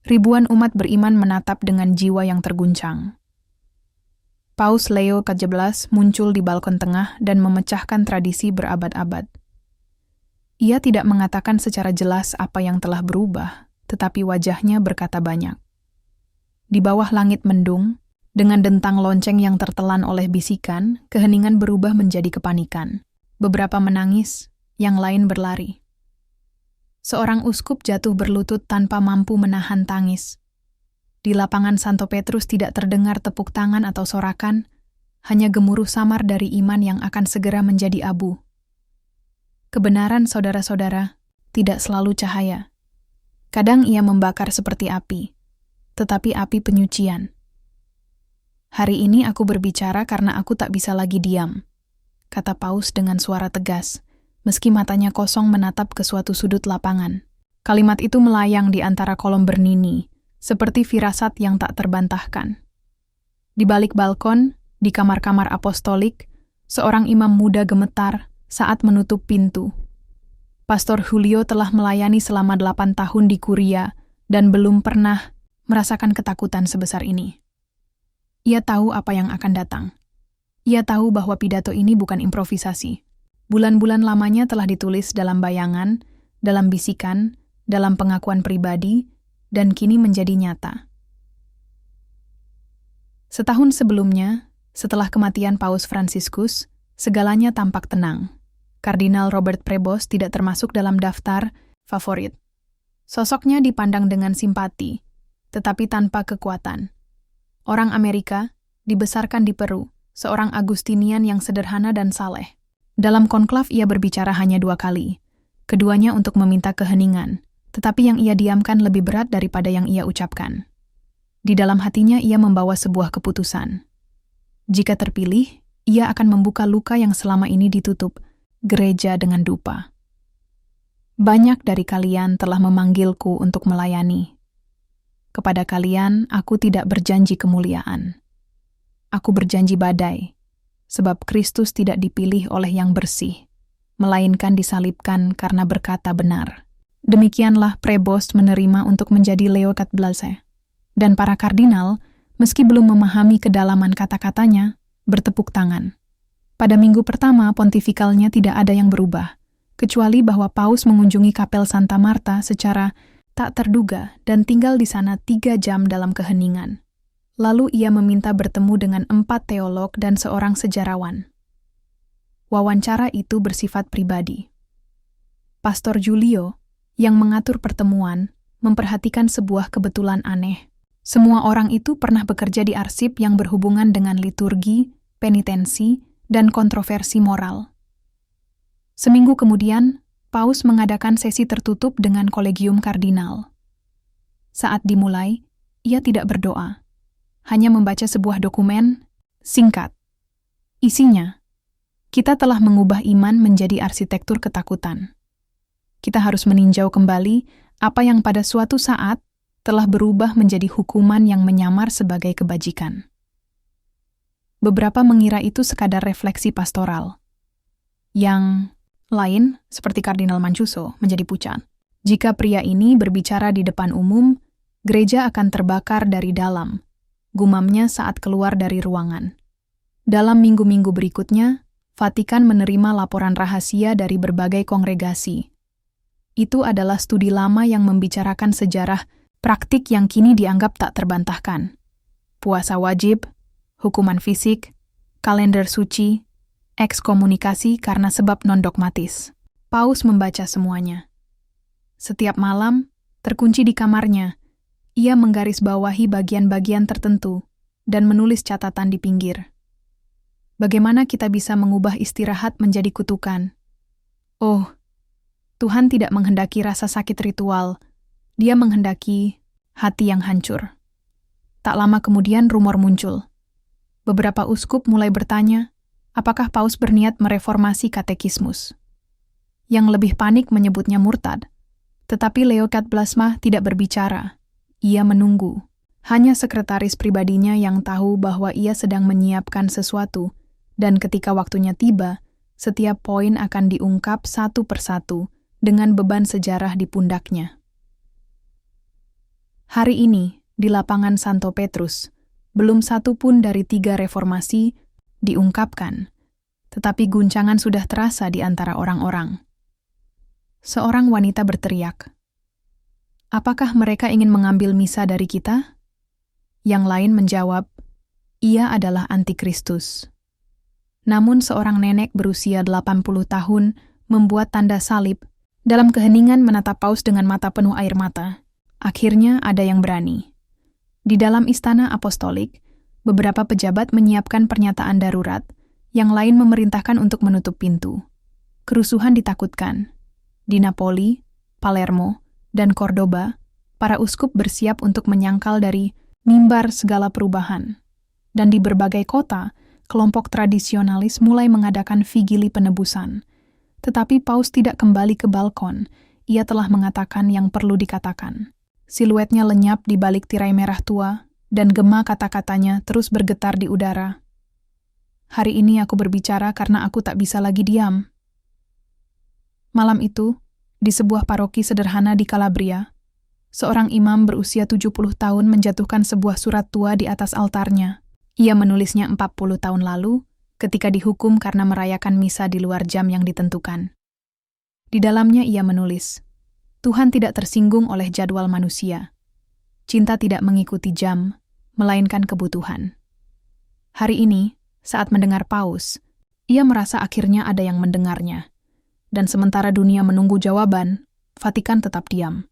ribuan umat beriman menatap dengan jiwa yang terguncang. Paus Leo ke-11 muncul di balkon tengah dan memecahkan tradisi berabad-abad. Ia tidak mengatakan secara jelas apa yang telah berubah, tetapi wajahnya berkata banyak. Di bawah langit mendung, dengan dentang lonceng yang tertelan oleh bisikan, keheningan berubah menjadi kepanikan. Beberapa menangis, yang lain berlari. Seorang uskup jatuh berlutut tanpa mampu menahan tangis. Di lapangan Santo Petrus tidak terdengar tepuk tangan atau sorakan, hanya gemuruh samar dari iman yang akan segera menjadi abu. Kebenaran, saudara-saudara, tidak selalu cahaya. Kadang ia membakar seperti api, tetapi api penyucian. Hari ini aku berbicara karena aku tak bisa lagi diam, kata Paus dengan suara tegas, meski matanya kosong menatap ke suatu sudut lapangan. Kalimat itu melayang di antara kolom bernini, seperti firasat yang tak terbantahkan. Di balik balkon, di kamar-kamar apostolik, seorang imam muda gemetar saat menutup pintu. Pastor Julio telah melayani selama 8 tahun di Kuria dan belum pernah merasakan ketakutan sebesar ini. Ia tahu apa yang akan datang. Ia tahu bahwa pidato ini bukan improvisasi. Bulan-bulan lamanya telah ditulis dalam bayangan, dalam bisikan, dalam pengakuan pribadi, dan kini menjadi nyata. Setahun sebelumnya, setelah kematian Paus Fransiskus, segalanya tampak tenang. Kardinal Robert Prevost tidak termasuk dalam daftar favorit. Sosoknya dipandang dengan simpati, tetapi tanpa kekuatan. Orang Amerika dibesarkan di Peru, seorang Agustinian yang sederhana dan saleh. Dalam konklav ia berbicara hanya 2 kali, keduanya untuk meminta keheningan, tetapi yang ia diamkan lebih berat daripada yang ia ucapkan. Di dalam hatinya ia membawa sebuah keputusan. Jika terpilih, ia akan membuka luka yang selama ini ditutup, gereja dengan dupa. Banyak dari kalian telah memanggilku untuk melayani. Kepada kalian, aku tidak berjanji kemuliaan. Aku berjanji badai, sebab Kristus tidak dipilih oleh yang bersih, melainkan disalibkan karena berkata benar. Demikianlah Prevost menerima untuk menjadi Leo ke-11. Dan para kardinal, meski belum memahami kedalaman kata-katanya, bertepuk tangan. Pada minggu pertama pontifikalnya tidak ada yang berubah, kecuali bahwa Paus mengunjungi kapel Santa Marta secara tak terduga dan tinggal di sana 3 jam dalam keheningan. Lalu ia meminta bertemu dengan 4 teolog dan seorang sejarawan. Wawancara itu bersifat pribadi. Pastor Julio, yang mengatur pertemuan, memperhatikan sebuah kebetulan aneh. Semua orang itu pernah bekerja di arsip yang berhubungan dengan liturgi, penitensi, dan kontroversi moral. Seminggu kemudian, Paus mengadakan sesi tertutup dengan kolegium kardinal. Saat dimulai, ia tidak berdoa, hanya membaca sebuah dokumen singkat. Isinya, kita telah mengubah iman menjadi arsitektur ketakutan. Kita harus meninjau kembali apa yang pada suatu saat telah berubah menjadi hukuman yang menyamar sebagai kebajikan. Beberapa mengira itu sekadar refleksi pastoral. Yang lain, seperti Kardinal Mancuso, menjadi pucat. Jika pria ini berbicara di depan umum, gereja akan terbakar dari dalam, gumamnya saat keluar dari ruangan. Dalam minggu-minggu berikutnya, Vatikan menerima laporan rahasia dari berbagai kongregasi. Itu adalah studi lama yang membicarakan sejarah praktik yang kini dianggap tak terbantahkan. Puasa wajib, hukuman fisik, kalender suci, ekskomunikasi karena sebab non-dogmatis. Paus membaca semuanya. Setiap malam, terkunci di kamarnya, ia menggarisbawahi bagian-bagian tertentu dan menulis catatan di pinggir. Bagaimana kita bisa mengubah istirahat menjadi kutukan? Oh, Tuhan tidak menghendaki rasa sakit ritual, Dia menghendaki hati yang hancur. Tak lama kemudian rumor muncul. Beberapa uskup mulai bertanya, apakah Paus berniat mereformasi katekismus? Yang lebih panik menyebutnya murtad. Tetapi Leo ke-11 tidak berbicara. Ia menunggu. Hanya sekretaris pribadinya yang tahu bahwa ia sedang menyiapkan sesuatu, dan ketika waktunya tiba, setiap poin akan diungkap satu persatu dengan beban sejarah di pundaknya. Hari ini, di lapangan Santo Petrus, belum satu pun dari 3 reformasi diungkapkan, tetapi guncangan sudah terasa di antara orang-orang. Seorang wanita berteriak, "Apakah mereka ingin mengambil misa dari kita?" Yang lain menjawab, "Ia adalah antikristus." Namun seorang nenek berusia 80 tahun membuat tanda salib dalam keheningan menatap Paus dengan mata penuh air mata. Akhirnya ada yang berani. Di dalam istana apostolik, beberapa pejabat menyiapkan pernyataan darurat, yang lain memerintahkan untuk menutup pintu. Kerusuhan ditakutkan. Di Napoli, Palermo, dan Cordoba, para uskup bersiap untuk menyangkal dari mimbar segala perubahan. Dan di berbagai kota, kelompok tradisionalis mulai mengadakan vigili penebusan. Tetapi Paus tidak kembali ke balkon, ia telah mengatakan yang perlu dikatakan. Siluetnya lenyap di balik tirai merah tua, dan gema kata-katanya terus bergetar di udara. "Hari ini aku berbicara karena aku tak bisa lagi diam." Malam itu, di sebuah paroki sederhana di Calabria, seorang imam berusia 70 tahun menjatuhkan sebuah surat tua di atas altarnya. Ia menulisnya 40 tahun lalu, ketika dihukum karena merayakan misa di luar jam yang ditentukan. Di dalamnya ia menulis, "Tuhan tidak tersinggung oleh jadwal manusia. Cinta tidak mengikuti jam, melainkan kebutuhan." Hari ini, saat mendengar Paus, ia merasa akhirnya ada yang mendengarnya. Dan sementara dunia menunggu jawaban, Vatikan tetap diam.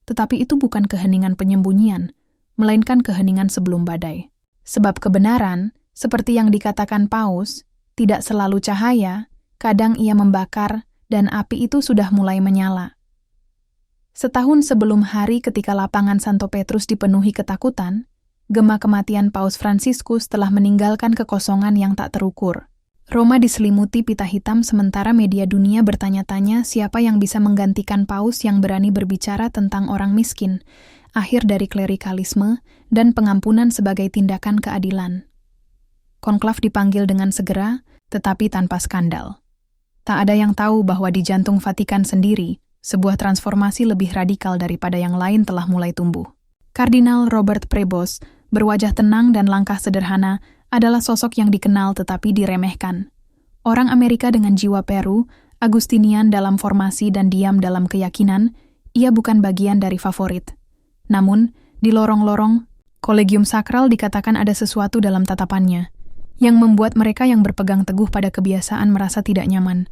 Tetapi itu bukan keheningan penyembunyian, melainkan keheningan sebelum badai. Sebab kebenaran, seperti yang dikatakan Paus, tidak selalu cahaya, kadang ia membakar, dan api itu sudah mulai menyala. Setahun sebelum hari ketika lapangan Santo Petrus dipenuhi ketakutan, gema kematian Paus Fransiskus telah meninggalkan kekosongan yang tak terukur. Roma diselimuti pita hitam sementara media dunia bertanya-tanya siapa yang bisa menggantikan Paus yang berani berbicara tentang orang miskin, akhir dari klerikalisme, dan pengampunan sebagai tindakan keadilan. Konklav dipanggil dengan segera, tetapi tanpa skandal. Tak ada yang tahu bahwa di jantung Vatikan sendiri, sebuah transformasi lebih radikal daripada yang lain telah mulai tumbuh. Kardinal Robert Prevost, berwajah tenang dan langkah sederhana, adalah sosok yang dikenal tetapi diremehkan. Orang Amerika dengan jiwa Peru, Agustinian dalam formasi dan diam dalam keyakinan, ia bukan bagian dari favorit. Namun, di lorong-lorong, Kolegium Sakral dikatakan ada sesuatu dalam tatapannya, yang membuat mereka yang berpegang teguh pada kebiasaan merasa tidak nyaman.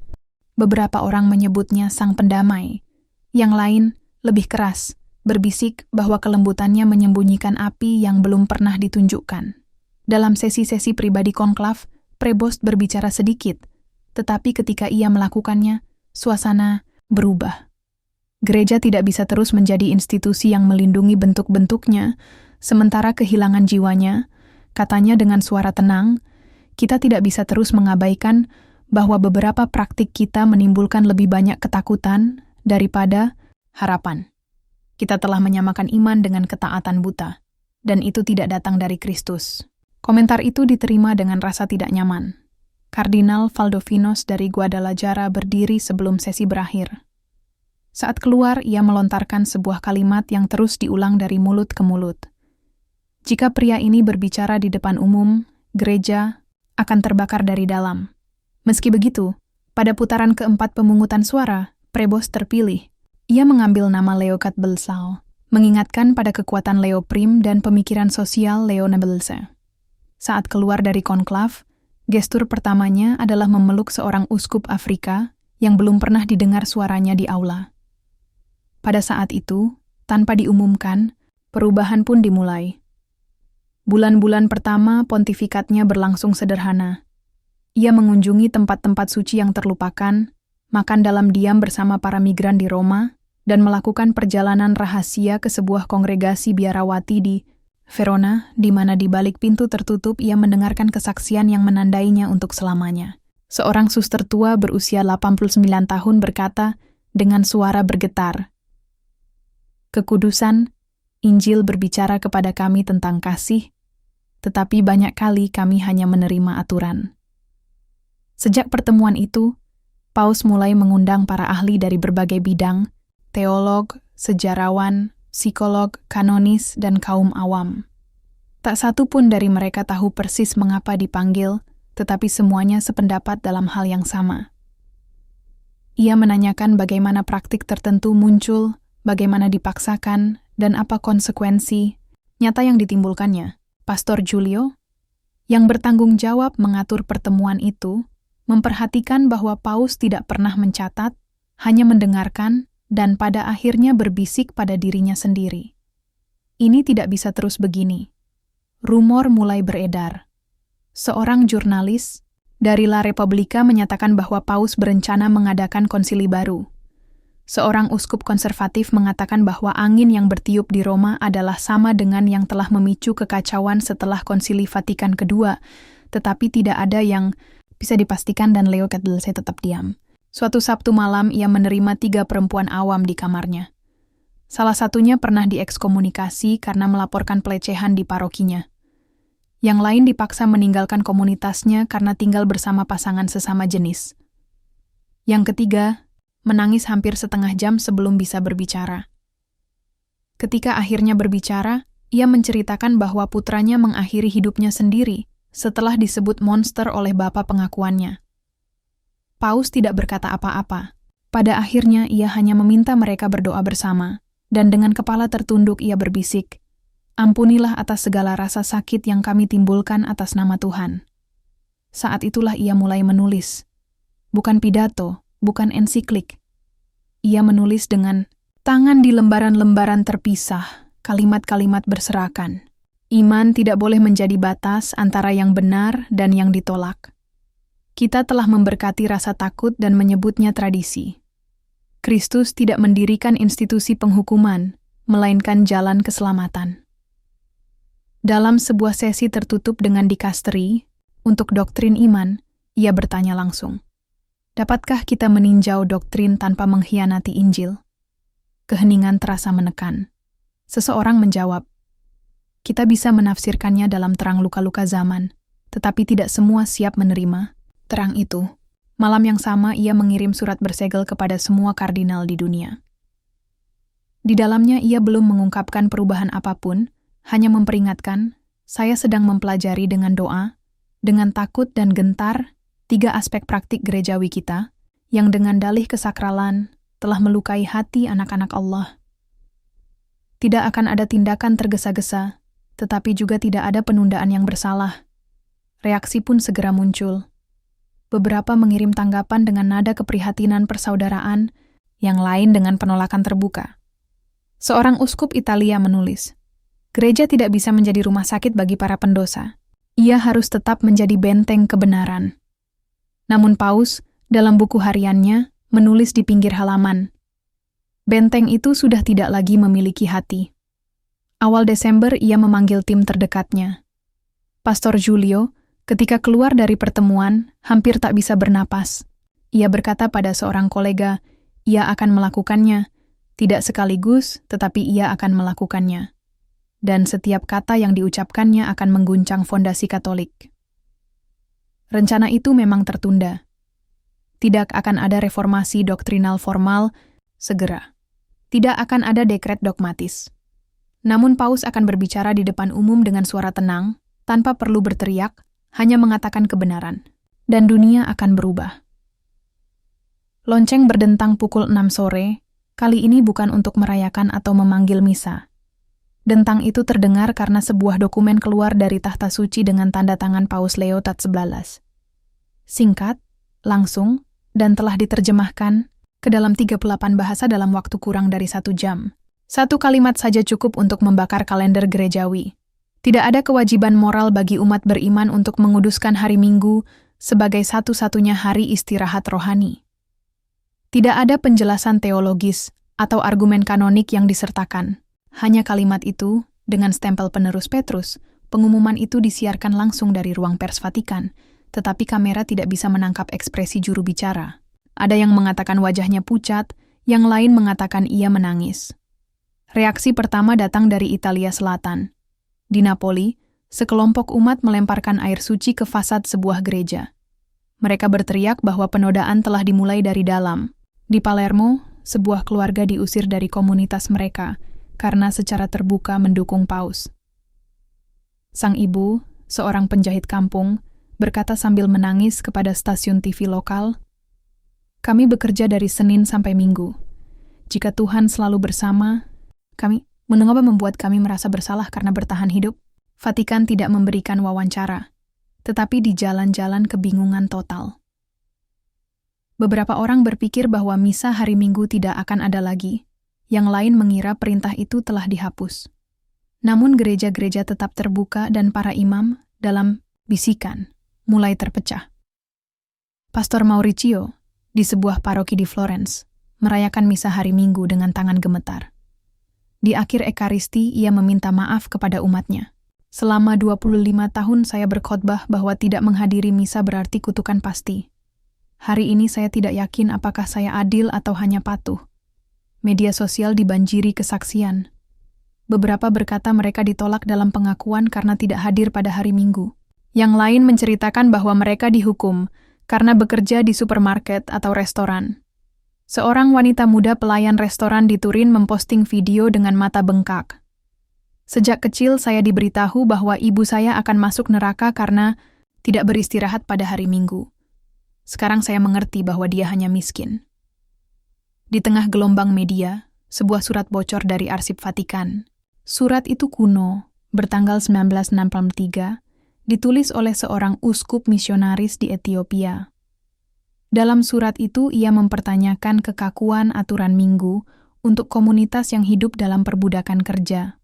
Beberapa orang menyebutnya sang pendamai. Yang lain, lebih keras, berbisik bahwa kelembutannya menyembunyikan api yang belum pernah ditunjukkan. Dalam sesi-sesi pribadi konklav, Prevost berbicara sedikit, tetapi ketika ia melakukannya, suasana berubah. Gereja tidak bisa terus menjadi institusi yang melindungi bentuk-bentuknya, sementara kehilangan jiwanya, katanya dengan suara tenang, kita tidak bisa terus mengabaikan bahwa beberapa praktik kita menimbulkan lebih banyak ketakutan daripada harapan. Kita telah menyamakan iman dengan ketaatan buta, dan itu tidak datang dari Kristus. Komentar itu diterima dengan rasa tidak nyaman. Kardinal Valdovinos dari Guadalajara berdiri sebelum sesi berakhir. Saat keluar, ia melontarkan sebuah kalimat yang terus diulang dari mulut ke mulut. Jika pria ini berbicara di depan umum, gereja akan terbakar dari dalam. Meski begitu, pada putaran keempat pemungutan suara, Prevost terpilih. Ia mengambil nama Leo Katbelsau, mengingatkan pada kekuatan Leo Prim dan pemikiran sosial Leo Nebelse. Saat keluar dari konklav, gestur pertamanya adalah memeluk seorang uskup Afrika yang belum pernah didengar suaranya di aula. Pada saat itu, tanpa diumumkan, perubahan pun dimulai. Bulan-bulan pertama pontifikatnya berlangsung sederhana. Ia mengunjungi tempat-tempat suci yang terlupakan, makan dalam diam bersama para migran di Roma, dan melakukan perjalanan rahasia ke sebuah kongregasi biarawati di Verona, di mana di balik pintu tertutup ia mendengarkan kesaksian yang menandainya untuk selamanya. Seorang suster tua berusia 89 tahun berkata dengan suara bergetar, "Kekudusan, Injil berbicara kepada kami tentang kasih, tetapi banyak kali kami hanya menerima aturan." Sejak pertemuan itu, Paus mulai mengundang para ahli dari berbagai bidang, teolog, sejarawan, psikolog, kanonis, dan kaum awam. Tak satu pun dari mereka tahu persis mengapa dipanggil, tetapi semuanya sependapat dalam hal yang sama. Ia menanyakan bagaimana praktik tertentu muncul, bagaimana dipaksakan, dan apa konsekuensi nyata yang ditimbulkannya. Pastor Julio, yang bertanggung jawab mengatur pertemuan itu, memperhatikan bahwa Paus tidak pernah mencatat, hanya mendengarkan, dan pada akhirnya berbisik pada dirinya sendiri. Ini tidak bisa terus begini. Rumor mulai beredar. Seorang jurnalis dari La Repubblica menyatakan bahwa Paus berencana mengadakan konsili baru. Seorang uskup konservatif mengatakan bahwa angin yang bertiup di Roma adalah sama dengan yang telah memicu kekacauan setelah konsili Vatikan kedua, tetapi tidak ada yang bisa dipastikan dan Leo XIV tetap diam. Suatu Sabtu malam ia menerima 3 perempuan awam di kamarnya. Salah satunya pernah diekskomunikasi karena melaporkan pelecehan di parokinya. Yang lain dipaksa meninggalkan komunitasnya karena tinggal bersama pasangan sesama jenis. Yang ketiga, menangis hampir setengah jam sebelum bisa berbicara. Ketika akhirnya berbicara, ia menceritakan bahwa putranya mengakhiri hidupnya sendiri setelah disebut monster oleh bapa pengakuannya. Paus tidak berkata apa-apa. Pada akhirnya ia hanya meminta mereka berdoa bersama, dan dengan kepala tertunduk ia berbisik, "Ampunilah atas segala rasa sakit yang kami timbulkan atas nama Tuhan." Saat itulah ia mulai menulis. Bukan pidato, bukan ensiklik. Ia menulis dengan tangan di lembaran-lembaran terpisah, kalimat-kalimat berserakan. Iman tidak boleh menjadi batas antara yang benar dan yang ditolak. Kita telah memberkati rasa takut dan menyebutnya tradisi. Kristus tidak mendirikan institusi penghukuman, melainkan jalan keselamatan. Dalam sebuah sesi tertutup dengan dikasteri, untuk doktrin iman, ia bertanya langsung, "Dapatkah kita meninjau doktrin tanpa mengkhianati Injil?" Keheningan terasa menekan. Seseorang menjawab, "Kita bisa menafsirkannya dalam terang luka-luka zaman, tetapi tidak semua siap menerima terang itu." Malam yang sama ia mengirim surat bersegel kepada semua kardinal di dunia. Di dalamnya ia belum mengungkapkan perubahan apapun, hanya memperingatkan, "Saya sedang mempelajari dengan doa, dengan takut dan gentar, 3 aspek praktik gerejawi kita, yang dengan dalih kesakralan telah melukai hati anak-anak Allah. Tidak akan ada tindakan tergesa-gesa, tetapi juga tidak ada penundaan yang bersalah." Reaksi pun segera muncul. Beberapa mengirim tanggapan dengan nada keprihatinan persaudaraan, yang lain dengan penolakan terbuka. Seorang uskup Italia menulis, "Gereja tidak bisa menjadi rumah sakit bagi para pendosa. Ia harus tetap menjadi benteng kebenaran." Namun Paus, dalam buku hariannya, menulis di pinggir halaman, "Benteng itu sudah tidak lagi memiliki hati." Awal Desember ia memanggil tim terdekatnya. Pastor Julio, ketika keluar dari pertemuan, hampir tak bisa bernapas. Ia berkata pada seorang kolega, ia akan melakukannya, tidak sekaligus, tetapi ia akan melakukannya. Dan setiap kata yang diucapkannya akan mengguncang fondasi Katolik. Rencana itu memang tertunda. Tidak akan ada reformasi doktrinal formal segera. Tidak akan ada dekret dogmatis. Namun Paus akan berbicara di depan umum dengan suara tenang, tanpa perlu berteriak, hanya mengatakan kebenaran, dan dunia akan berubah. Lonceng berdentang pukul 6 sore, kali ini bukan untuk merayakan atau memanggil misa. Dentang itu terdengar karena sebuah dokumen keluar dari tahta suci dengan tanda tangan Paus Leo XIV. Singkat, langsung, dan telah diterjemahkan ke dalam 38 bahasa dalam waktu kurang dari 1 jam. 1 kalimat saja cukup untuk membakar kalender gerejawi. Tidak ada kewajiban moral bagi umat beriman untuk menguduskan hari Minggu sebagai satu-satunya hari istirahat rohani. Tidak ada penjelasan teologis atau argumen kanonik yang disertakan. Hanya kalimat itu, dengan stempel penerus Petrus, pengumuman itu disiarkan langsung dari ruang pers Vatikan, tetapi kamera tidak bisa menangkap ekspresi juru bicara. Ada yang mengatakan wajahnya pucat, yang lain mengatakan ia menangis. Reaksi pertama datang dari Italia Selatan. Di Napoli, sekelompok umat melemparkan air suci ke fasad sebuah gereja. Mereka berteriak bahwa penodaan telah dimulai dari dalam. Di Palermo, sebuah keluarga diusir dari komunitas mereka karena secara terbuka mendukung Paus. Sang ibu, seorang penjahit kampung, berkata sambil menangis kepada stasiun TV lokal, "Kami bekerja dari Senin sampai Minggu. Jika Tuhan selalu bersama, mengapa membuat kami merasa bersalah karena bertahan hidup?" Vatikan tidak memberikan wawancara, tetapi di jalan-jalan kebingungan total. Beberapa orang berpikir bahwa misa hari Minggu tidak akan ada lagi. Yang lain mengira perintah itu telah dihapus. Namun gereja-gereja tetap terbuka dan para imam dalam bisikan mulai terpecah. Pastor Mauricio di sebuah paroki di Florence merayakan misa hari Minggu dengan tangan gemetar. Di akhir Ekaristi ia meminta maaf kepada umatnya. "Selama 25 tahun saya berkhotbah bahwa tidak menghadiri misa berarti kutukan pasti. Hari ini saya tidak yakin apakah saya adil atau hanya patuh." Media sosial dibanjiri kesaksian. Beberapa berkata mereka ditolak dalam pengakuan karena tidak hadir pada hari Minggu. Yang lain menceritakan bahwa mereka dihukum karena bekerja di supermarket atau restoran. Seorang wanita muda pelayan restoran di Turin memposting video dengan mata bengkak. "Sejak kecil saya diberitahu bahwa ibu saya akan masuk neraka karena tidak beristirahat pada hari Minggu. Sekarang saya mengerti bahwa dia hanya miskin." Di tengah gelombang media, sebuah surat bocor dari Arsip Vatikan. Surat itu kuno, bertanggal 1963, ditulis oleh seorang uskup misionaris di Ethiopia. Dalam surat itu ia mempertanyakan kekakuan aturan Minggu untuk komunitas yang hidup dalam perbudakan kerja.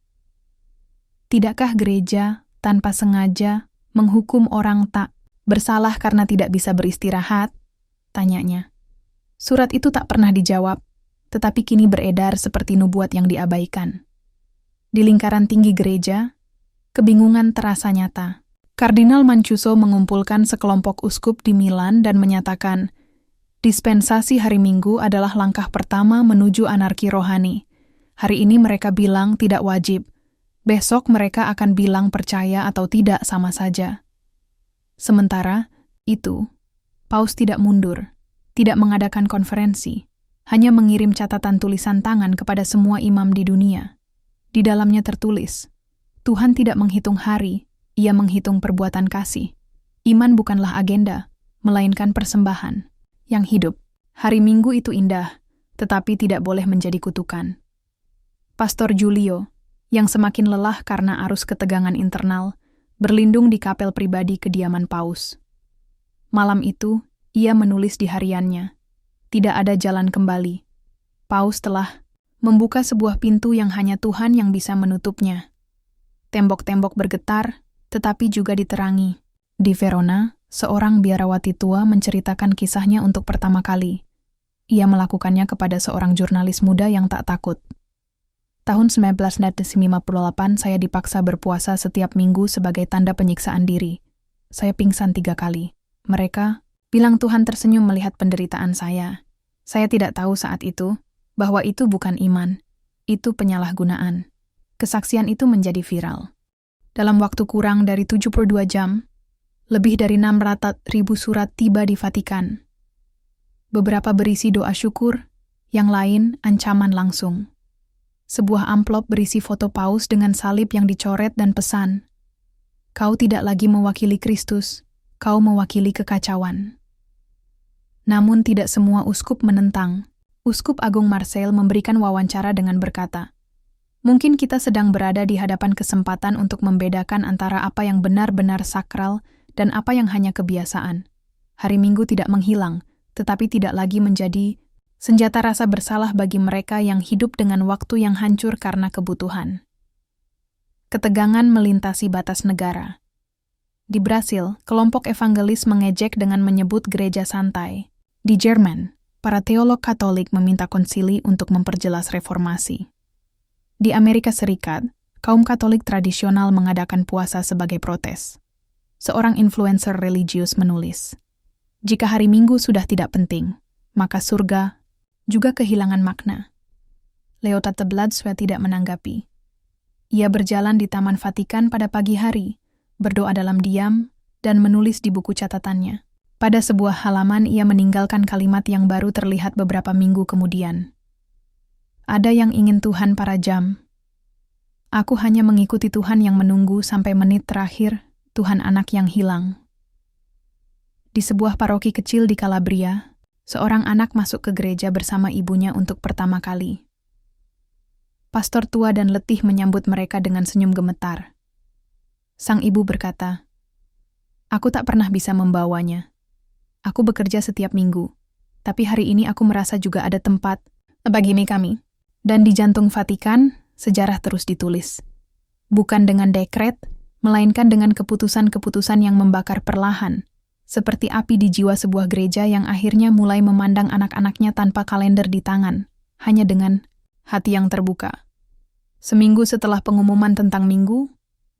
Tidakkah gereja, tanpa sengaja, menghukum orang tak bersalah karena tidak bisa beristirahat? Tanyanya. Surat itu tak pernah dijawab, tetapi kini beredar seperti nubuat yang diabaikan. Di lingkaran tinggi gereja, kebingungan terasa nyata. Kardinal Mancuso mengumpulkan sekelompok uskup di Milan dan menyatakan, dispensasi hari Minggu adalah langkah pertama menuju anarki rohani. Hari ini mereka bilang tidak wajib. Besok mereka akan bilang percaya atau tidak sama saja. Sementara itu, Paus tidak mundur. Tidak mengadakan konferensi, hanya mengirim catatan tulisan tangan kepada semua imam di dunia. Di dalamnya tertulis, Tuhan tidak menghitung hari, Ia menghitung perbuatan kasih. Iman bukanlah agenda, melainkan persembahan. Yang hidup, hari Minggu itu indah, tetapi tidak boleh menjadi kutukan. Pastor Giulio, yang semakin lelah karena arus ketegangan internal, berlindung di kapel pribadi kediaman Paus. Malam itu, ia menulis di hariannya, tidak ada jalan kembali. Paus telah membuka sebuah pintu yang hanya Tuhan yang bisa menutupnya. Tembok-tembok bergetar, tetapi juga diterangi. Di Verona, seorang biarawati tua menceritakan kisahnya untuk pertama kali. Ia melakukannya kepada seorang jurnalis muda yang tak takut. Tahun 1958 saya dipaksa berpuasa setiap minggu sebagai tanda penyiksaan diri. Saya pingsan 3 kali. Mereka bilang Tuhan tersenyum melihat penderitaan saya. Saya tidak tahu saat itu bahwa itu bukan iman, itu penyalahgunaan. Kesaksian itu menjadi viral. Dalam waktu kurang dari 72 jam, lebih dari 600.000 surat tiba di Vatikan. Beberapa berisi doa syukur, yang lain ancaman langsung. Sebuah amplop berisi foto Paus dengan salib yang dicoret dan pesan, "Kau tidak lagi mewakili Kristus, kau mewakili kekacauan." Namun tidak semua uskup menentang. Uskup Agung Marseille memberikan wawancara dengan berkata, "Mungkin kita sedang berada di hadapan kesempatan untuk membedakan antara apa yang benar-benar sakral dan apa yang hanya kebiasaan. Hari Minggu tidak menghilang, tetapi tidak lagi menjadi senjata rasa bersalah bagi mereka yang hidup dengan waktu yang hancur karena kebutuhan." Ketegangan melintasi batas negara. Di Brasil, kelompok evangelis mengejek dengan menyebut gereja santai. Di Jerman, para teolog Katolik meminta konsili untuk memperjelas reformasi. Di Amerika Serikat, kaum Katolik tradisional mengadakan puasa sebagai protes. Seorang influencer religius menulis, "Jika hari Minggu sudah tidak penting, maka surga juga kehilangan makna." Leo XIV tidak menanggapi. Ia berjalan di Taman Vatikan pada pagi hari, berdoa dalam diam, dan menulis di buku catatannya. Pada sebuah halaman ia meninggalkan kalimat yang baru terlihat beberapa minggu kemudian. "Ada yang ingin Tuhan para jam, Aku hanya mengikuti Tuhan yang menunggu sampai menit terakhir, Tuhan anak yang hilang. Di sebuah paroki kecil di Calabria, seorang anak masuk ke gereja bersama ibunya untuk pertama kali. Pastor tua dan letih menyambut mereka dengan senyum gemetar. Sang ibu berkata, "Aku tak pernah bisa membawanya. Aku bekerja setiap minggu, tapi hari ini aku merasa juga ada tempat bagi kami." Dan di jantung Vatikan, sejarah terus ditulis. Bukan dengan dekret, melainkan dengan keputusan-keputusan yang membakar perlahan, seperti api di jiwa sebuah gereja yang akhirnya mulai memandang anak-anaknya tanpa kalender di tangan, hanya dengan hati yang terbuka. Seminggu setelah pengumuman tentang minggu,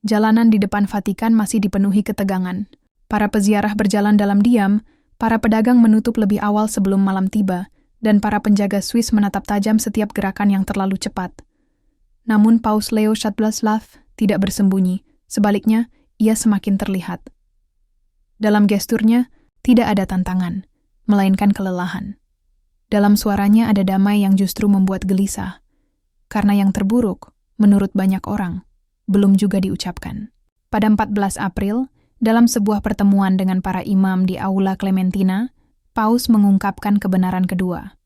jalanan di depan Vatikan masih dipenuhi ketegangan. Para peziarah berjalan dalam diam, para pedagang menutup lebih awal sebelum malam tiba, dan para penjaga Swiss menatap tajam setiap gerakan yang terlalu cepat. Namun Paus Leo XIV tidak bersembunyi, sebaliknya ia semakin terlihat. Dalam gesturnya tidak ada tantangan, melainkan kelelahan. Dalam suaranya ada damai yang justru membuat gelisah, karena yang terburuk, menurut banyak orang, belum juga diucapkan. Pada 14 April, dalam sebuah pertemuan dengan para imam di Aula Clementina, Paus mengungkapkan kebenaran kedua.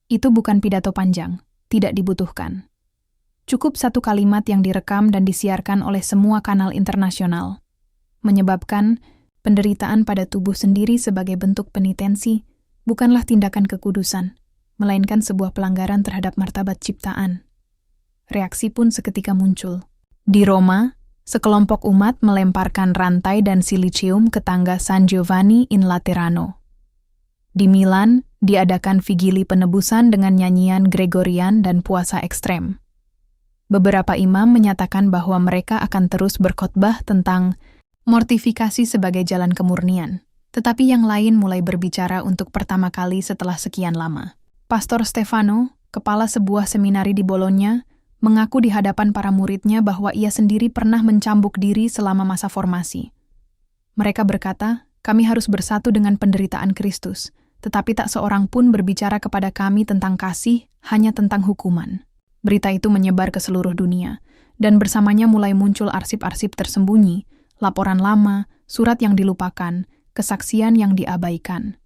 Itu bukan pidato panjang, tidak dibutuhkan. Cukup satu kalimat yang direkam dan disiarkan oleh semua kanal internasional, menyebabkan penderitaan pada tubuh sendiri sebagai bentuk penitensi bukanlah tindakan kekudusan, melainkan sebuah pelanggaran terhadap martabat ciptaan. Reaksi pun seketika muncul. Di Roma, sekelompok umat melemparkan rantai dan silicium ke tangga San Giovanni in Laterano. Di Milan, diadakan vigili penebusan dengan nyanyian Gregorian dan puasa ekstrem. Beberapa imam menyatakan bahwa mereka akan terus berkhotbah tentang mortifikasi sebagai jalan kemurnian, tetapi yang lain mulai berbicara untuk pertama kali setelah sekian lama. Pastor Stefano, kepala sebuah seminari di Bologna, mengaku di hadapan para muridnya bahwa ia sendiri pernah mencambuk diri selama masa formasi. Mereka berkata, "Kami harus bersatu dengan penderitaan Kristus, tetapi tak seorang pun berbicara kepada kami tentang kasih, hanya tentang hukuman." Berita itu menyebar ke seluruh dunia, dan bersamanya mulai muncul arsip-arsip tersembunyi, laporan lama, surat yang dilupakan, kesaksian yang diabaikan.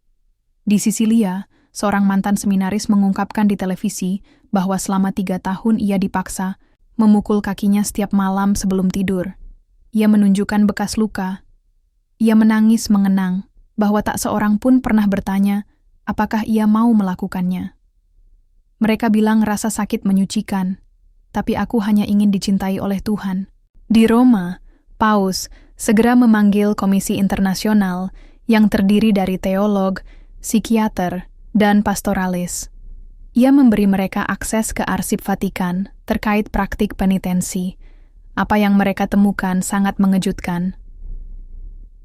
Di Sisilia, seorang mantan seminaris mengungkapkan di televisi bahwa selama 3 tahun ia dipaksa memukul kakinya setiap malam sebelum tidur. Ia menunjukkan bekas luka. Ia menangis mengenang bahwa tak seorang pun pernah bertanya apakah ia mau melakukannya. Mereka bilang rasa sakit menyucikan, tapi aku hanya ingin dicintai oleh Tuhan. Di Roma, Paus segera memanggil komisi internasional yang terdiri dari teolog, psikiater, dan pastoralis. Ia memberi mereka akses ke arsip Vatikan terkait praktik penitensi. Apa yang mereka temukan sangat mengejutkan.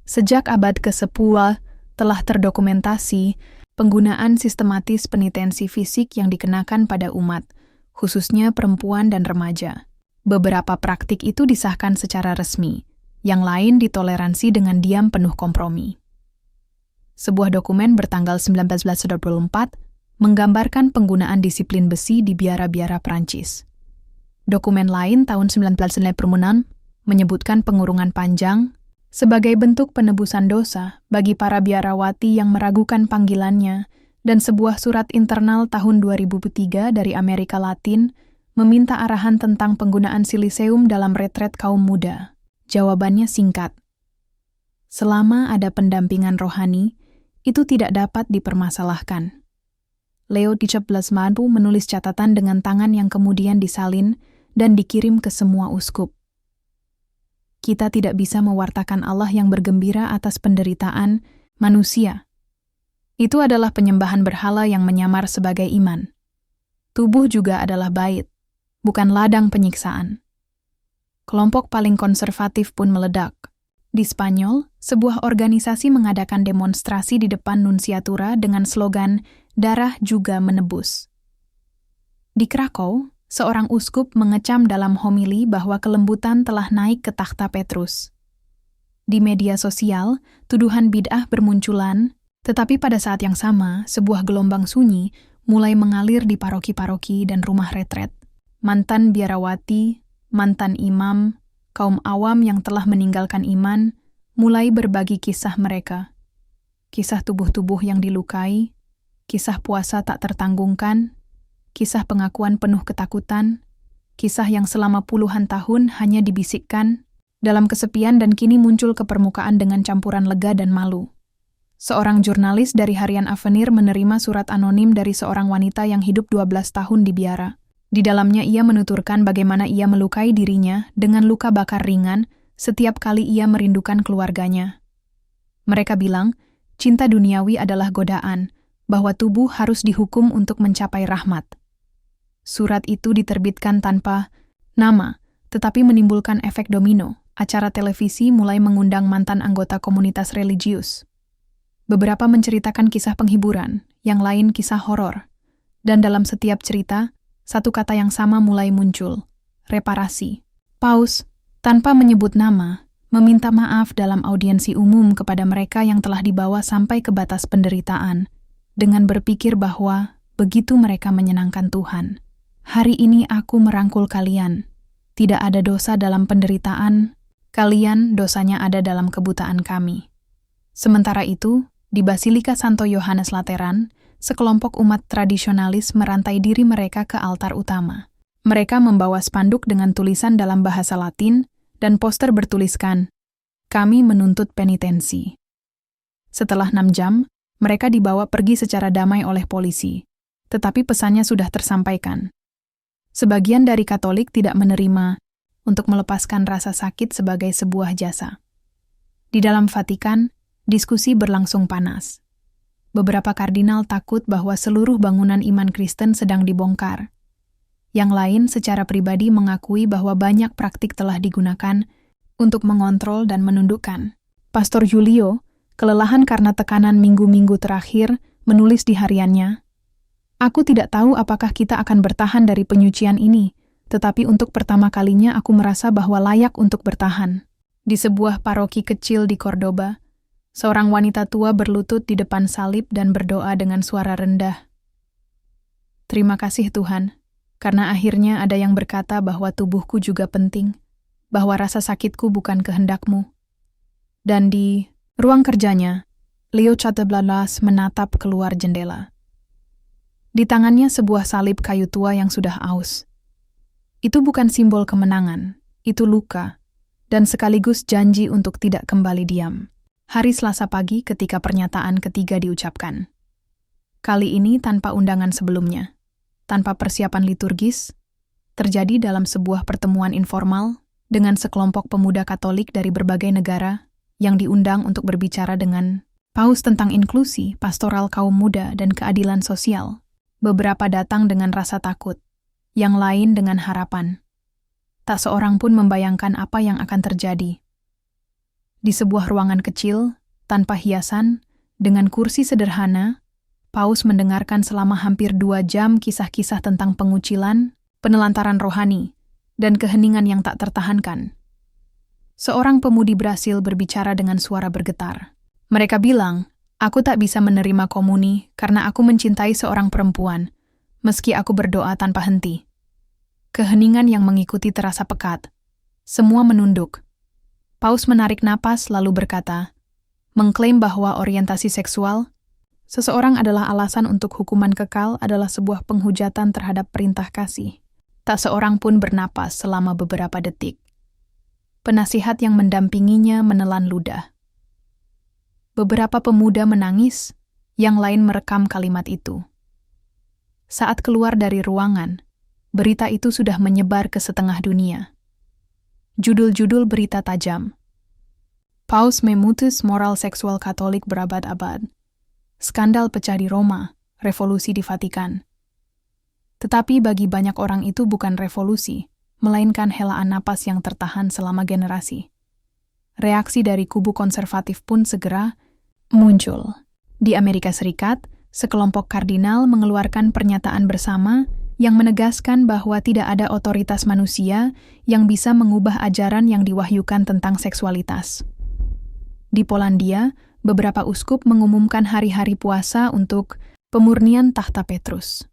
Sejak abad ke-10 telah terdokumentasi penggunaan sistematis penitensi fisik yang dikenakan pada umat, khususnya perempuan dan remaja. Beberapa praktik itu disahkan secara resmi, yang lain ditoleransi dengan diam penuh kompromi. Sebuah dokumen bertanggal 1924 menggambarkan penggunaan disiplin besi di biara-biara Prancis. Dokumen lain tahun 1996 menyebutkan pengurungan panjang sebagai bentuk penebusan dosa bagi para biarawati yang meragukan panggilannya, dan sebuah surat internal tahun 2003 dari Amerika Latin meminta arahan tentang penggunaan silisium dalam retret kaum muda. Jawabannya singkat. Selama ada pendampingan rohani, itu tidak dapat dipermasalahkan. Leo XIV mampu menulis catatan dengan tangan yang kemudian disalin dan dikirim ke semua uskup. Kita tidak bisa mewartakan Allah yang bergembira atas penderitaan manusia. Itu adalah penyembahan berhala yang menyamar sebagai iman. Tubuh juga adalah bait, bukan ladang penyiksaan. Kelompok paling konservatif pun meledak. Di Spanyol, sebuah organisasi mengadakan demonstrasi di depan Nunciatura dengan slogan "Darah juga menebus". Di Krakow, seorang uskup mengecam dalam homili bahwa kelembutan telah naik ke takhta Petrus. Di media sosial, tuduhan bid'ah bermunculan, tetapi pada saat yang sama, sebuah gelombang sunyi mulai mengalir di paroki-paroki dan rumah retret. Mantan biarawati, mantan imam, kaum awam yang telah meninggalkan iman, mulai berbagi kisah mereka. Kisah tubuh-tubuh yang dilukai, kisah puasa tak tertanggungkan, kisah pengakuan penuh ketakutan, kisah yang selama puluhan tahun hanya dibisikkan dalam kesepian dan kini muncul ke permukaan dengan campuran lega dan malu. Seorang jurnalis dari harian Avenir menerima surat anonim dari seorang wanita yang hidup 12 tahun di biara. Di dalamnya ia menuturkan bagaimana ia melukai dirinya dengan luka bakar ringan setiap kali ia merindukan keluarganya. Mereka bilang, cinta duniawi adalah godaan, bahwa tubuh harus dihukum untuk mencapai rahmat. Surat itu diterbitkan tanpa nama, tetapi menimbulkan efek domino. Acara televisi mulai mengundang mantan anggota komunitas religius. Beberapa menceritakan kisah penghiburan, yang lain kisah horor. Dan dalam setiap cerita, satu kata yang sama mulai muncul, reparasi. Paus, tanpa menyebut nama, meminta maaf dalam audiensi umum kepada mereka yang telah dibawa sampai ke batas penderitaan, dengan berpikir bahwa begitu mereka menyenangkan Tuhan. Hari ini aku merangkul kalian. Tidak ada dosa dalam penderitaan, kalian dosanya ada dalam kebutaan kami. Sementara itu, di Basilika Santo Yohanes Lateran, sekelompok umat tradisionalis merantai diri mereka ke altar utama. Mereka membawa spanduk dengan tulisan dalam bahasa Latin dan poster bertuliskan, "Kami menuntut penitensi." Setelah 6 jam, mereka dibawa pergi secara damai oleh polisi, tetapi pesannya sudah tersampaikan. Sebagian dari Katolik tidak menerima untuk melepaskan rasa sakit sebagai sebuah jasa. Di dalam Vatikan, diskusi berlangsung panas. Beberapa kardinal takut bahwa seluruh bangunan iman Kristen sedang dibongkar. Yang lain secara pribadi mengakui bahwa banyak praktik telah digunakan untuk mengontrol dan menundukkan. Pastor Julio, kelelahan karena tekanan minggu-minggu terakhir, menulis di hariannya, "Aku tidak tahu apakah kita akan bertahan dari penyucian ini, tetapi untuk pertama kalinya aku merasa bahwa layak untuk bertahan." Di sebuah paroki kecil di Cordoba, seorang wanita tua berlutut di depan salib dan berdoa dengan suara rendah. "Terima kasih Tuhan, karena akhirnya ada yang berkata bahwa tubuhku juga penting, bahwa rasa sakitku bukan kehendak-Mu." Dan di ruang kerjanya, Leo XIV menatap keluar jendela. Di tangannya sebuah salib kayu tua yang sudah aus. Itu bukan simbol kemenangan, itu luka, dan sekaligus janji untuk tidak kembali diam. Hari Selasa pagi ketika pernyataan ketiga diucapkan. Kali ini tanpa undangan sebelumnya, tanpa persiapan liturgis, terjadi dalam sebuah pertemuan informal dengan sekelompok pemuda Katolik dari berbagai negara yang diundang untuk berbicara dengan Paus tentang inklusi, pastoral kaum muda, dan keadilan sosial. Beberapa datang dengan rasa takut, yang lain dengan harapan. Tak seorang pun membayangkan apa yang akan terjadi. Di sebuah ruangan kecil, tanpa hiasan, dengan kursi sederhana, Paus mendengarkan selama hampir 2 jam kisah-kisah tentang pengucilan, penelantaran rohani, dan keheningan yang tak tertahankan. Seorang pemudi Brasil berbicara dengan suara bergetar. Mereka bilang, "Aku tak bisa menerima komuni karena aku mencintai seorang perempuan, meski aku berdoa tanpa henti." Keheningan yang mengikuti terasa pekat. Semua menunduk. Paus menarik napas lalu berkata, mengklaim bahwa orientasi seksual seseorang adalah alasan untuk hukuman kekal adalah sebuah penghujatan terhadap perintah kasih. Tak seorang pun bernapas selama beberapa detik. Penasihat yang mendampinginya menelan ludah. Beberapa pemuda menangis, yang lain merekam kalimat itu. Saat keluar dari ruangan, berita itu sudah menyebar ke setengah dunia. Judul-judul berita tajam. Paus memutus moral seksual Katolik berabad-abad. Skandal pecah di Roma, revolusi di Vatikan. Tetapi bagi banyak orang itu bukan revolusi, melainkan helaan napas yang tertahan selama generasi. Reaksi dari kubu konservatif pun segera muncul. Di Amerika Serikat, sekelompok kardinal mengeluarkan pernyataan bersama yang menegaskan bahwa tidak ada otoritas manusia yang bisa mengubah ajaran yang diwahyukan tentang seksualitas. Di Polandia, beberapa uskup mengumumkan hari-hari puasa untuk pemurnian tahta Petrus.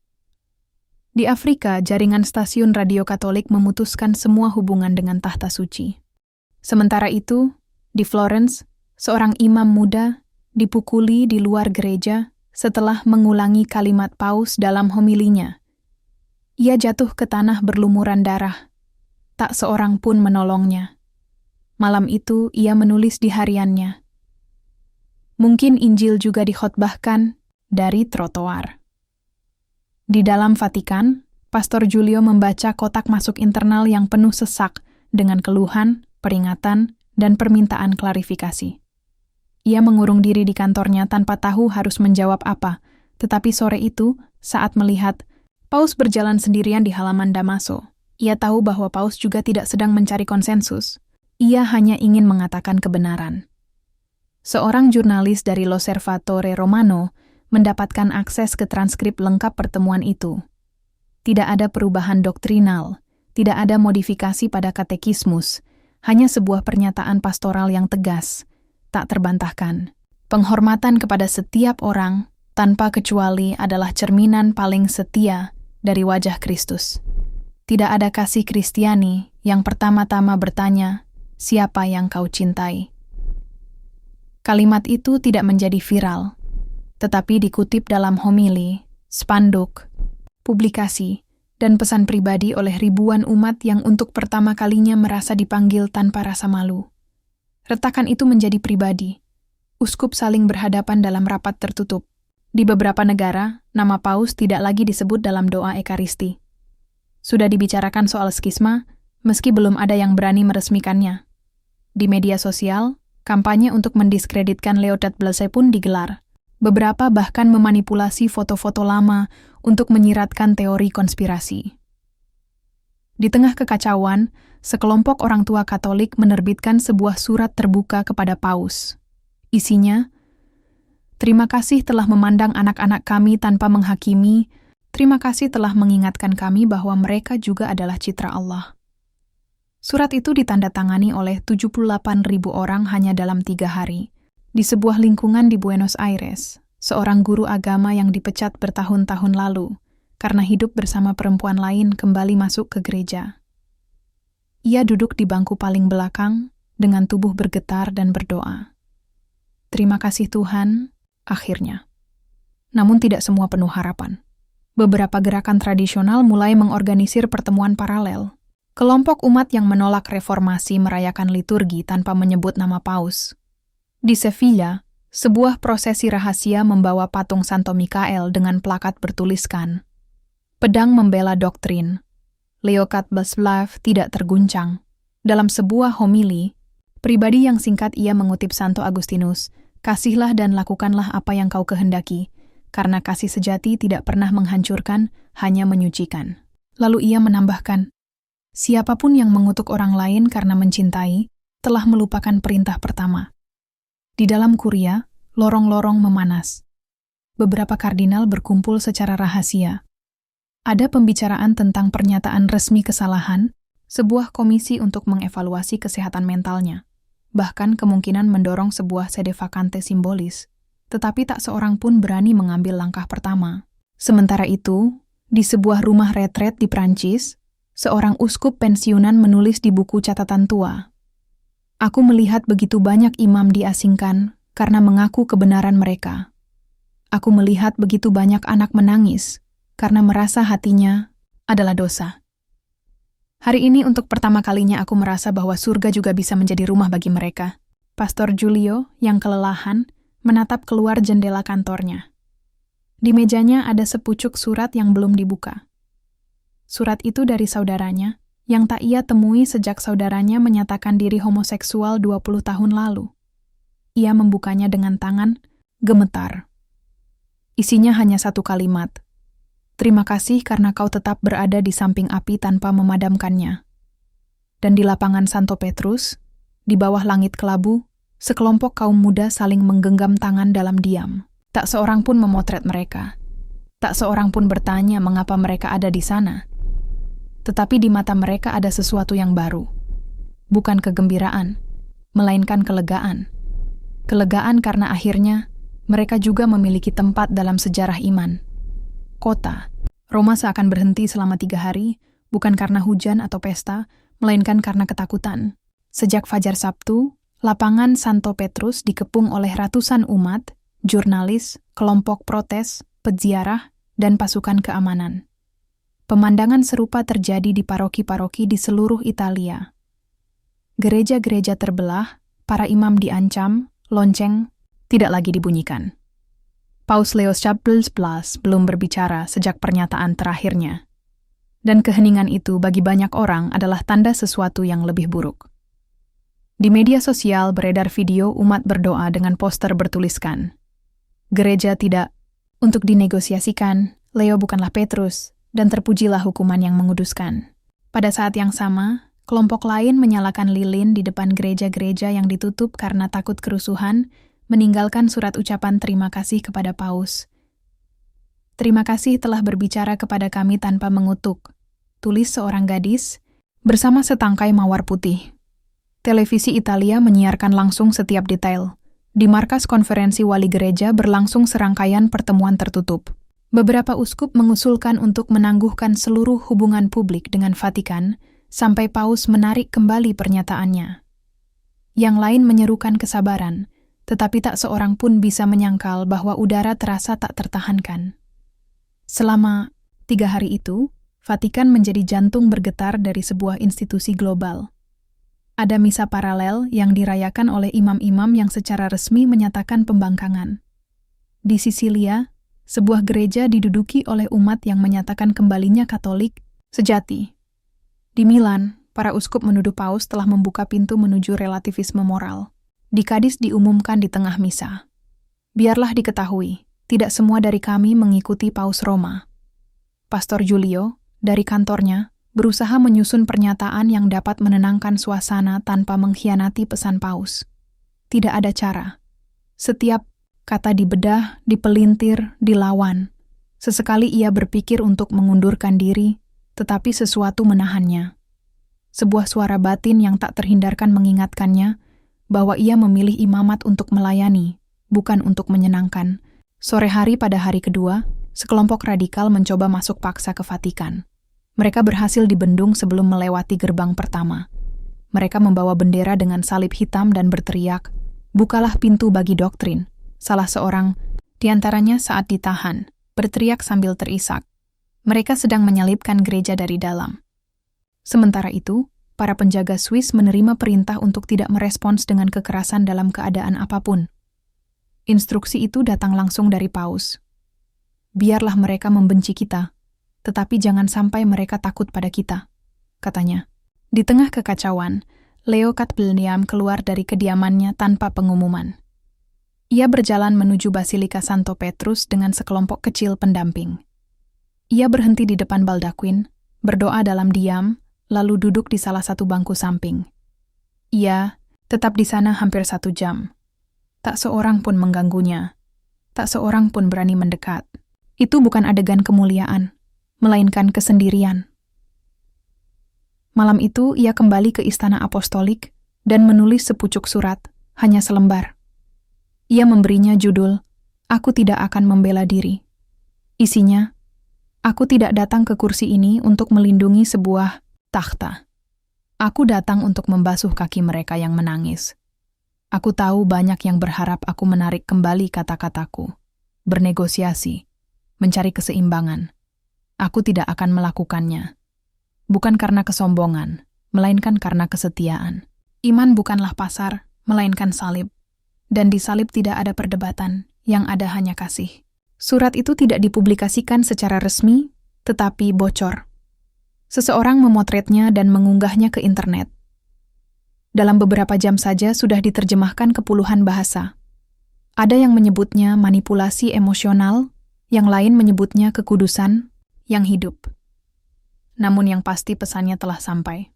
Di Afrika, jaringan stasiun radio Katolik memutuskan semua hubungan dengan tahta suci. Sementara itu, di Florence, seorang imam muda dipukuli di luar gereja setelah mengulangi kalimat paus dalam homilinya. Ia jatuh ke tanah berlumuran darah. Tak seorang pun menolongnya. Malam itu ia menulis di hariannya. Mungkin Injil juga dikhotbahkan dari trotoar. Di dalam Vatikan, Pastor Giulio membaca kotak masuk internal yang penuh sesak dengan keluhan, peringatan, dan permintaan klarifikasi. Ia mengurung diri di kantornya tanpa tahu harus menjawab apa, tetapi sore itu, saat melihat Paus berjalan sendirian di halaman Damaso, ia tahu bahwa Paus juga tidak sedang mencari konsensus. Ia hanya ingin mengatakan kebenaran. Seorang jurnalis dari L'Osservatore Romano mendapatkan akses ke transkrip lengkap pertemuan itu. Tidak ada perubahan doktrinal, tidak ada modifikasi pada katekismus, hanya sebuah pernyataan pastoral yang tegas, tak terbantahkan. Penghormatan kepada setiap orang, tanpa kecuali adalah cerminan paling setia dari wajah Kristus. Tidak ada kasih Kristiani yang pertama-tama bertanya, siapa yang kau cintai? Kalimat itu tidak menjadi viral, tetapi dikutip dalam homili, spanduk, publikasi, dan pesan pribadi oleh ribuan umat yang untuk pertama kalinya merasa dipanggil tanpa rasa malu. Retakan itu menjadi pribadi. Uskup saling berhadapan dalam rapat tertutup. Di beberapa negara, nama Paus tidak lagi disebut dalam doa Ekaristi. Sudah dibicarakan soal skisma, meski belum ada yang berani meresmikannya. Di media sosial, kampanye untuk mendiskreditkan Leo XIV pun digelar. Beberapa bahkan memanipulasi foto-foto lama untuk menyiratkan teori konspirasi. Di tengah kekacauan, sekelompok orang tua Katolik menerbitkan sebuah surat terbuka kepada Paus. Isinya, "Terima kasih telah memandang anak-anak kami tanpa menghakimi. Terima kasih telah mengingatkan kami bahwa mereka juga adalah citra Allah." Surat itu ditandatangani oleh 78.000 orang hanya dalam 3 hari. Di sebuah lingkungan di Buenos Aires, seorang guru agama yang dipecat bertahun-tahun lalu karena hidup bersama perempuan lain kembali masuk ke gereja. Ia duduk di bangku paling belakang dengan tubuh bergetar dan berdoa. Terima kasih Tuhan, akhirnya. Namun tidak semua penuh harapan. Beberapa gerakan tradisional mulai mengorganisir pertemuan paralel. Kelompok umat yang menolak reformasi merayakan liturgi tanpa menyebut nama Paus. Di Sevilla, sebuah prosesi rahasia membawa patung Santo Mikael dengan plakat bertuliskan, "Pedang membela doktrin. Leo XIV tidak terguncang." Dalam sebuah homili, pribadi yang singkat ia mengutip Santo Agustinus, "Kasihlah dan lakukanlah apa yang kau kehendaki, karena kasih sejati tidak pernah menghancurkan, hanya menyucikan." Lalu ia menambahkan, "Siapapun yang mengutuk orang lain karena mencintai, telah melupakan perintah pertama." Di dalam kuria, lorong-lorong memanas. Beberapa kardinal berkumpul secara rahasia. Ada pembicaraan tentang pernyataan resmi kesalahan, sebuah komisi untuk mengevaluasi kesehatan mentalnya, bahkan kemungkinan mendorong sebuah sede vacante simbolis, tetapi tak seorang pun berani mengambil langkah pertama. Sementara itu, di sebuah rumah retret di Prancis, seorang uskup pensiunan menulis di buku catatan tua, "Aku melihat begitu banyak imam diasingkan karena mengaku kebenaran mereka. Aku melihat begitu banyak anak menangis karena merasa hatinya adalah dosa. Hari ini untuk pertama kalinya aku merasa bahwa surga juga bisa menjadi rumah bagi mereka." Pastor Giulio, yang kelelahan, menatap keluar jendela kantornya. Di mejanya ada sepucuk surat yang belum dibuka. Surat itu dari saudaranya, yang tak ia temui sejak saudaranya menyatakan diri homoseksual 20 tahun lalu. Ia membukanya dengan tangan, gemetar. Isinya hanya satu kalimat. "Terima kasih karena kau tetap berada di samping api tanpa memadamkannya." Dan di lapangan Santo Petrus, di bawah langit kelabu, sekelompok kaum muda saling menggenggam tangan dalam diam. Tak seorang pun memotret mereka. Tak seorang pun bertanya mengapa mereka ada di sana. Tetapi di mata mereka ada sesuatu yang baru. Bukan kegembiraan, melainkan kelegaan. Kelegaan karena akhirnya mereka juga memiliki tempat dalam sejarah iman. Kota, Roma seakan berhenti selama 3 hari, bukan karena hujan atau pesta, melainkan karena ketakutan. Sejak fajar Sabtu, lapangan Santo Petrus dikepung oleh ratusan umat, jurnalis, kelompok protes, peziarah, dan pasukan keamanan. Pemandangan serupa terjadi di paroki-paroki di seluruh Italia. Gereja-gereja terbelah, para imam diancam, lonceng tidak lagi dibunyikan. Paus Leo XIV belum berbicara sejak pernyataan terakhirnya. Dan keheningan itu bagi banyak orang adalah tanda sesuatu yang lebih buruk. Di media sosial beredar video umat berdoa dengan poster bertuliskan, "Gereja tidak untuk dinegosiasikan, Leo bukanlah Petrus, dan terpujilah hukuman yang menguduskan." Pada saat yang sama, kelompok lain menyalakan lilin di depan gereja-gereja yang ditutup karena takut kerusuhan, meninggalkan surat ucapan terima kasih kepada Paus. "Terima kasih telah berbicara kepada kami tanpa mengutuk," tulis seorang gadis, bersama setangkai mawar putih. Televisi Italia menyiarkan langsung setiap detail. Di markas konferensi wali gereja berlangsung serangkaian pertemuan tertutup. Beberapa uskup mengusulkan untuk menangguhkan seluruh hubungan publik dengan Vatikan, sampai Paus menarik kembali pernyataannya. Yang lain menyerukan kesabaran, tetapi tak seorang pun bisa menyangkal bahwa udara terasa tak tertahankan. Selama 3 hari itu, Vatikan menjadi jantung bergetar dari sebuah institusi global. Ada misa paralel yang dirayakan oleh imam-imam yang secara resmi menyatakan pembangkangan. Di Sisilia, sebuah gereja diduduki oleh umat yang menyatakan kembalinya Katolik sejati. Di Milan, para uskup menuduh Paus telah membuka pintu menuju relativisme moral. Di Kadis diumumkan di tengah misa, "Biarlah diketahui, tidak semua dari kami mengikuti Paus Roma." Pastor Giulio, dari kantornya, berusaha menyusun pernyataan yang dapat menenangkan suasana tanpa mengkhianati pesan Paus. Tidak ada cara. Setiap kata dibedah, dipelintir, dilawan. Sesekali ia berpikir untuk mengundurkan diri, tetapi sesuatu menahannya. Sebuah suara batin yang tak terhindarkan mengingatkannya bahwa ia memilih imamat untuk melayani, bukan untuk menyenangkan. Sore hari pada hari kedua, sekelompok radikal mencoba masuk paksa ke Vatikan. Mereka berhasil dibendung sebelum melewati gerbang pertama. Mereka membawa bendera dengan salib hitam dan berteriak, "Bukalah pintu bagi doktrin." Salah seorang di antaranya saat ditahan, berteriak sambil terisak. Mereka sedang menyalibkan gereja dari dalam. Sementara itu, para penjaga Swiss menerima perintah untuk tidak merespons dengan kekerasan dalam keadaan apapun. Instruksi itu datang langsung dari Paus. "Biarlah mereka membenci kita, tetapi jangan sampai mereka takut pada kita," katanya. Di tengah kekacauan, Leo XIV keluar dari kediamannya tanpa pengumuman. Ia berjalan menuju Basilika Santo Petrus dengan sekelompok kecil pendamping. Ia berhenti di depan baldakwin, berdoa dalam diam, lalu duduk di salah satu bangku samping. Ia tetap di sana hampir 1 jam. Tak seorang pun mengganggunya. Tak seorang pun berani mendekat. Itu bukan adegan kemuliaan, melainkan kesendirian. Malam itu ia kembali ke Istana Apostolik dan menulis sepucuk surat, hanya selembar. Ia memberinya judul, "Aku tidak akan membela diri." Isinya, "Aku tidak datang ke kursi ini untuk melindungi sebuah takhta. Aku datang untuk membasuh kaki mereka yang menangis. Aku tahu banyak yang berharap aku menarik kembali kata-kataku, bernegosiasi, mencari keseimbangan. Aku tidak akan melakukannya. Bukan karena kesombongan, melainkan karena kesetiaan. Iman bukanlah pasar, melainkan salib. Dan di salib tidak ada perdebatan, yang ada hanya kasih." Surat itu tidak dipublikasikan secara resmi, tetapi bocor. Seseorang memotretnya dan mengunggahnya ke internet. Dalam beberapa jam saja sudah diterjemahkan ke puluhan bahasa. Ada yang menyebutnya manipulasi emosional, yang lain menyebutnya kekudusan yang hidup. Namun yang pasti pesannya telah sampai.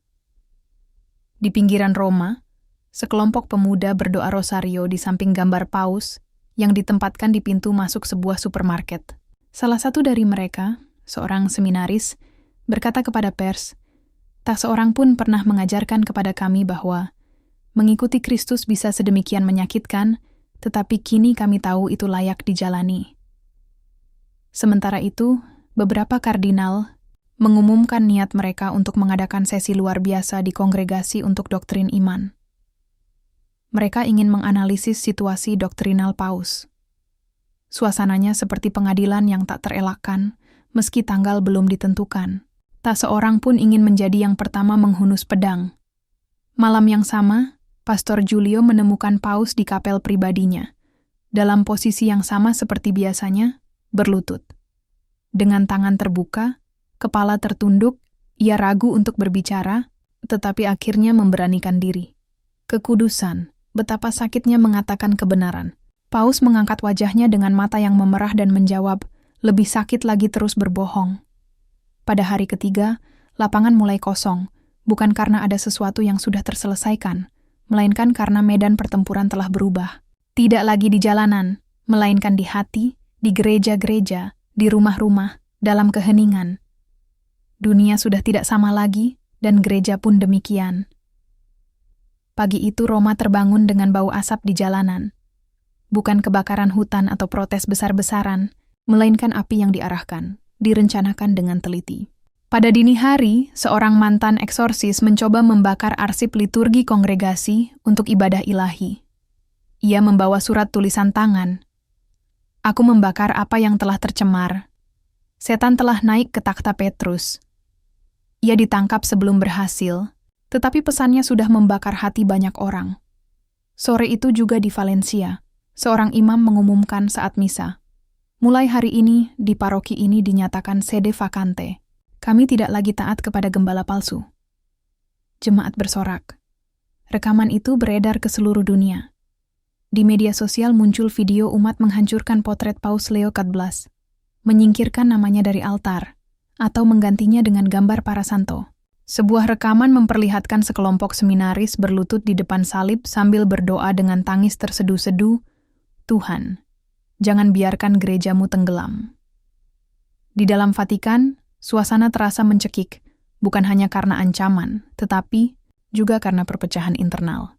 Di pinggiran Roma, sekelompok pemuda berdoa rosario di samping gambar Paus yang ditempatkan di pintu masuk sebuah supermarket. Salah satu dari mereka, seorang seminaris, berkata kepada pers, "Tak seorang pun pernah mengajarkan kepada kami bahwa mengikuti Kristus bisa sedemikian menyakitkan, tetapi kini kami tahu itu layak dijalani." Sementara itu, beberapa kardinal mengumumkan niat mereka untuk mengadakan sesi luar biasa di kongregasi untuk doktrin iman. Mereka ingin menganalisis situasi doktrinal Paus. Suasananya seperti pengadilan yang tak terelakkan, meski tanggal belum ditentukan. Tak seorang pun ingin menjadi yang pertama menghunus pedang. Malam yang sama, Pastor Julio menemukan Paus di kapel pribadinya, dalam posisi yang sama seperti biasanya, berlutut. Dengan tangan terbuka, kepala tertunduk, ia ragu untuk berbicara, tetapi akhirnya memberanikan diri. Kekudusan, betapa sakitnya mengatakan kebenaran. Paus mengangkat wajahnya dengan mata yang memerah dan menjawab, lebih sakit lagi terus berbohong. Pada hari ketiga, lapangan mulai kosong, bukan karena ada sesuatu yang sudah terselesaikan, melainkan karena medan pertempuran telah berubah. Tidak lagi di jalanan, melainkan di hati, di gereja-gereja, di rumah-rumah, dalam keheningan. Dunia sudah tidak sama lagi, dan gereja pun demikian. Pagi itu Roma terbangun dengan bau asap di jalanan. Bukan kebakaran hutan atau protes besar-besaran, melainkan api yang diarahkan, direncanakan dengan teliti. Pada dini hari, seorang mantan eksorsis mencoba membakar arsip liturgi kongregasi untuk ibadah ilahi. Ia membawa surat tulisan tangan. Aku membakar apa yang telah tercemar. Setan telah naik ke takhta Petrus. Ia ditangkap sebelum berhasil, tetapi pesannya sudah membakar hati banyak orang. Sore itu juga di Valencia, seorang imam mengumumkan saat misa. Mulai hari ini, di paroki ini dinyatakan sede vacante. Kami tidak lagi taat kepada gembala palsu. Jemaat bersorak. Rekaman itu beredar ke seluruh dunia. Di media sosial muncul video umat menghancurkan potret Paus Leo XIV, menyingkirkan namanya dari altar, atau menggantinya dengan gambar para santo. Sebuah rekaman memperlihatkan sekelompok seminaris berlutut di depan salib sambil berdoa dengan tangis terseduh-seduh, Tuhan, jangan biarkan gerejamu tenggelam. Di dalam Vatikan, suasana terasa mencekik, bukan hanya karena ancaman, tetapi juga karena perpecahan internal.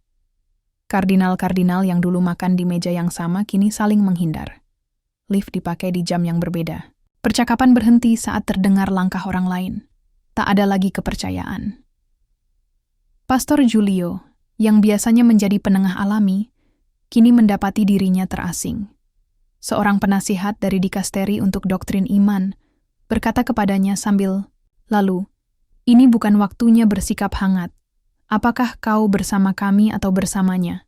Kardinal-kardinal yang dulu makan di meja yang sama kini saling menghindar. Lift dipakai di jam yang berbeda. Percakapan berhenti saat terdengar langkah orang lain. Tak ada lagi kepercayaan. Pastor Julio, yang biasanya menjadi penengah alami, kini mendapati dirinya terasing. Seorang penasihat dari dikasteri untuk doktrin iman berkata kepadanya sambil, lalu, ini bukan waktunya bersikap hangat. Apakah kau bersama kami atau bersamanya?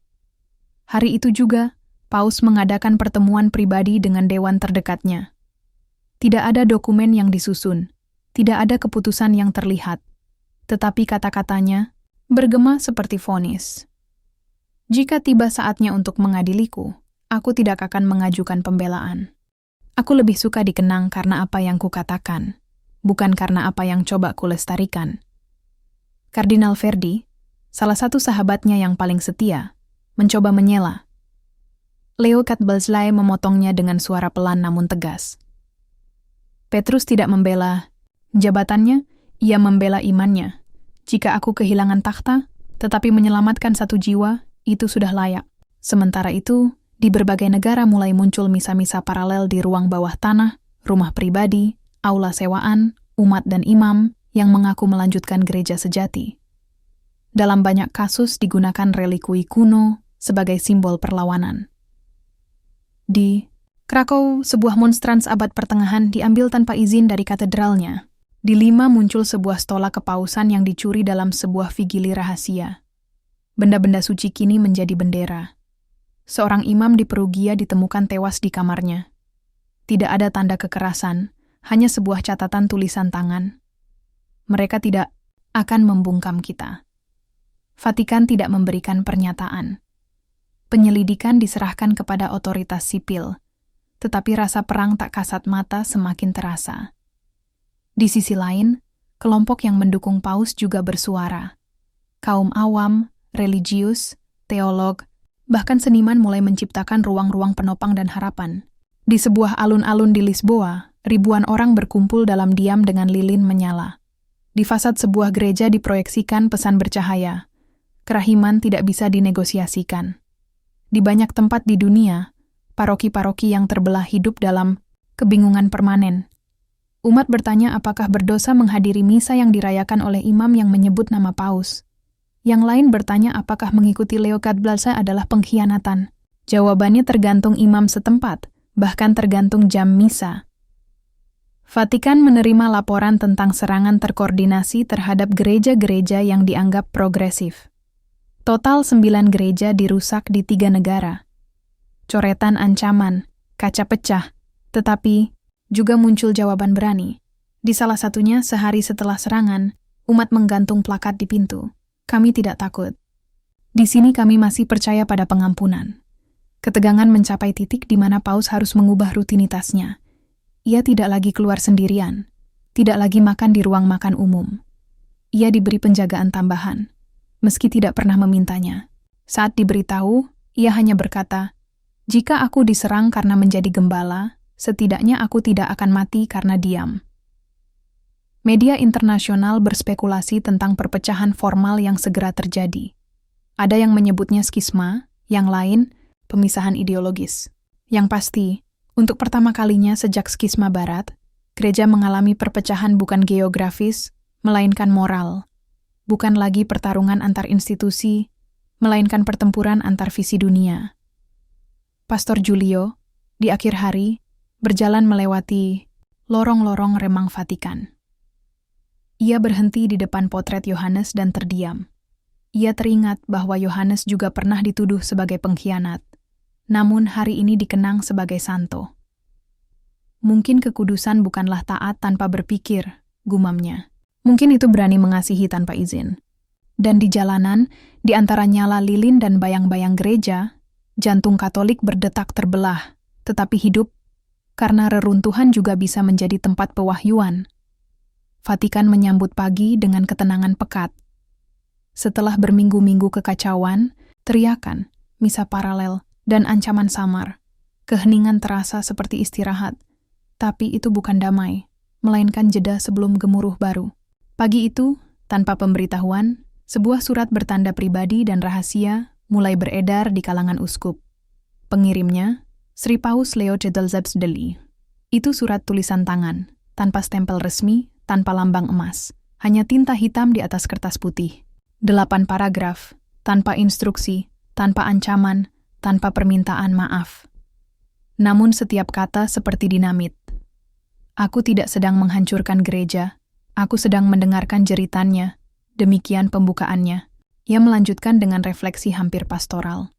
Hari itu juga, Paus mengadakan pertemuan pribadi dengan dewan terdekatnya. Tidak ada dokumen yang disusun, tidak ada keputusan yang terlihat, tetapi kata-katanya bergema seperti vonis. Jika tiba saatnya untuk mengadiliku, aku tidak akan mengajukan pembelaan. Aku lebih suka dikenang karena apa yang kukatakan, bukan karena apa yang coba kulestarikan. Kardinal Verdi, salah satu sahabatnya yang paling setia, mencoba menyela. Leo XIV memotongnya dengan suara pelan namun tegas. Petrus tidak membela jabatannya, ia membela imannya. Jika aku kehilangan takhta, tetapi menyelamatkan satu jiwa, itu sudah layak. Sementara itu, di berbagai negara mulai muncul misa-misa paralel di ruang bawah tanah, rumah pribadi, aula sewaan, umat dan imam yang mengaku melanjutkan gereja sejati. Dalam banyak kasus digunakan relikui kuno sebagai simbol perlawanan. Di Krakow, sebuah monstrans abad pertengahan diambil tanpa izin dari katedralnya. Di Lima muncul sebuah stola kepausan yang dicuri dalam sebuah vigili rahasia. Benda-benda suci kini menjadi bendera. Seorang imam di Perugia ditemukan tewas di kamarnya. Tidak ada tanda kekerasan, hanya sebuah catatan tulisan tangan. Mereka tidak akan membungkam kita. Vatikan tidak memberikan pernyataan. Penyelidikan diserahkan kepada otoritas sipil, tetapi rasa perang tak kasat mata semakin terasa. Di sisi lain, kelompok yang mendukung Paus juga bersuara. Kaum awam, religius, teolog, bahkan seniman mulai menciptakan ruang-ruang penopang dan harapan. Di sebuah alun-alun di Lisboa, ribuan orang berkumpul dalam diam dengan lilin menyala. Di fasad sebuah gereja diproyeksikan pesan bercahaya. Kerahiman tidak bisa dinegosiasikan. Di banyak tempat di dunia, paroki-paroki yang terbelah hidup dalam kebingungan permanen. Umat bertanya apakah berdosa menghadiri misa yang dirayakan oleh imam yang menyebut nama paus. Yang lain bertanya apakah mengikuti Leo XIV adalah pengkhianatan. Jawabannya tergantung imam setempat, bahkan tergantung jam misa. Vatikan menerima laporan tentang serangan terkoordinasi terhadap gereja-gereja yang dianggap progresif. Total 9 gereja dirusak di 3 negara. Coretan ancaman, kaca pecah, tetapi juga muncul jawaban berani. Di salah satunya, sehari setelah serangan, umat menggantung plakat di pintu. Kami tidak takut. Di sini kami masih percaya pada pengampunan. Ketegangan mencapai titik di mana paus harus mengubah rutinitasnya. Ia tidak lagi keluar sendirian, tidak lagi makan di ruang makan umum. Ia diberi penjagaan tambahan, meski tidak pernah memintanya. Saat diberitahu, ia hanya berkata, "Jika aku diserang karena menjadi gembala, setidaknya aku tidak akan mati karena diam." Media internasional berspekulasi tentang perpecahan formal yang segera terjadi. Ada yang menyebutnya skisma, yang lain, pemisahan ideologis. Yang pasti, untuk pertama kalinya sejak skisma barat, gereja mengalami perpecahan bukan geografis, melainkan moral. Bukan lagi pertarungan antar institusi, melainkan pertempuran antar visi dunia. Pastor Giulio, di akhir hari, berjalan melewati lorong-lorong remang Vatikan. Ia berhenti di depan potret Yohanes dan terdiam. Ia teringat bahwa Yohanes juga pernah dituduh sebagai pengkhianat, namun hari ini dikenang sebagai santo. Mungkin kekudusan bukanlah taat tanpa berpikir, gumamnya. Mungkin itu berani mengasihi tanpa izin. Dan di jalanan, di antara nyala lilin dan bayang-bayang gereja, jantung Katolik berdetak terbelah, tetapi hidup, karena reruntuhan juga bisa menjadi tempat pewahyuan. Vatikan menyambut pagi dengan ketenangan pekat. Setelah berminggu-minggu kekacauan, teriakan, misa paralel, dan ancaman samar, keheningan terasa seperti istirahat, tapi itu bukan damai, melainkan jeda sebelum gemuruh baru. Pagi itu, tanpa pemberitahuan, sebuah surat bertanda pribadi dan rahasia mulai beredar di kalangan uskup. Pengirimnya, Sri Paus Leo XIV. Itu surat tulisan tangan, tanpa stempel resmi, tanpa lambang emas, hanya tinta hitam di atas kertas putih. 8 paragraf, tanpa instruksi, tanpa ancaman, tanpa permintaan maaf. Namun setiap kata seperti dinamit. Aku tidak sedang menghancurkan gereja, aku sedang mendengarkan jeritannya, demikian pembukaannya. Ia melanjutkan dengan refleksi hampir pastoral.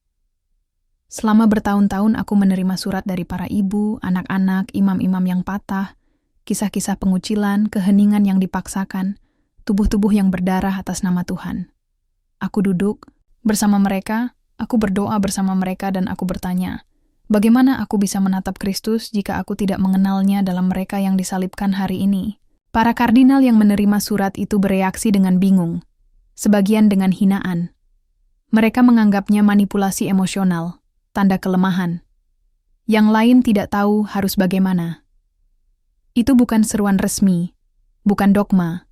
Selama bertahun-tahun aku menerima surat dari para ibu, anak-anak, imam-imam yang patah, kisah-kisah pengucilan, keheningan yang dipaksakan, tubuh-tubuh yang berdarah atas nama Tuhan. Aku duduk bersama mereka, aku berdoa bersama mereka dan aku bertanya, bagaimana aku bisa menatap Kristus jika aku tidak mengenalnya dalam mereka yang disalibkan hari ini? Para kardinal yang menerima surat itu bereaksi dengan bingung, sebagian dengan hinaan. Mereka menganggapnya manipulasi emosional, tanda kelemahan. Yang lain tidak tahu harus bagaimana. Itu bukan seruan resmi, bukan dogma,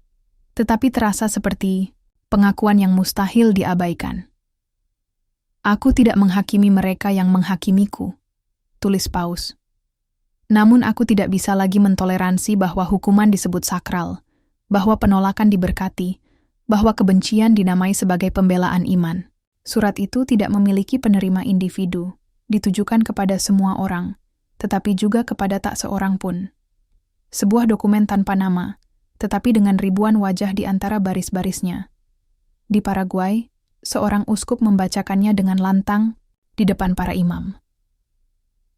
tetapi terasa seperti pengakuan yang mustahil diabaikan. Aku tidak menghakimi mereka yang menghakimiku, tulis Paus. Namun aku tidak bisa lagi mentoleransi bahwa hukuman disebut sakral, bahwa penolakan diberkati, bahwa kebencian dinamai sebagai pembelaan iman. Surat itu tidak memiliki penerima individu, ditujukan kepada semua orang, tetapi juga kepada tak seorang pun. Sebuah dokumen tanpa nama, tetapi dengan ribuan wajah di antara baris-barisnya. Di Paraguay, seorang uskup membacakannya dengan lantang di depan para imam.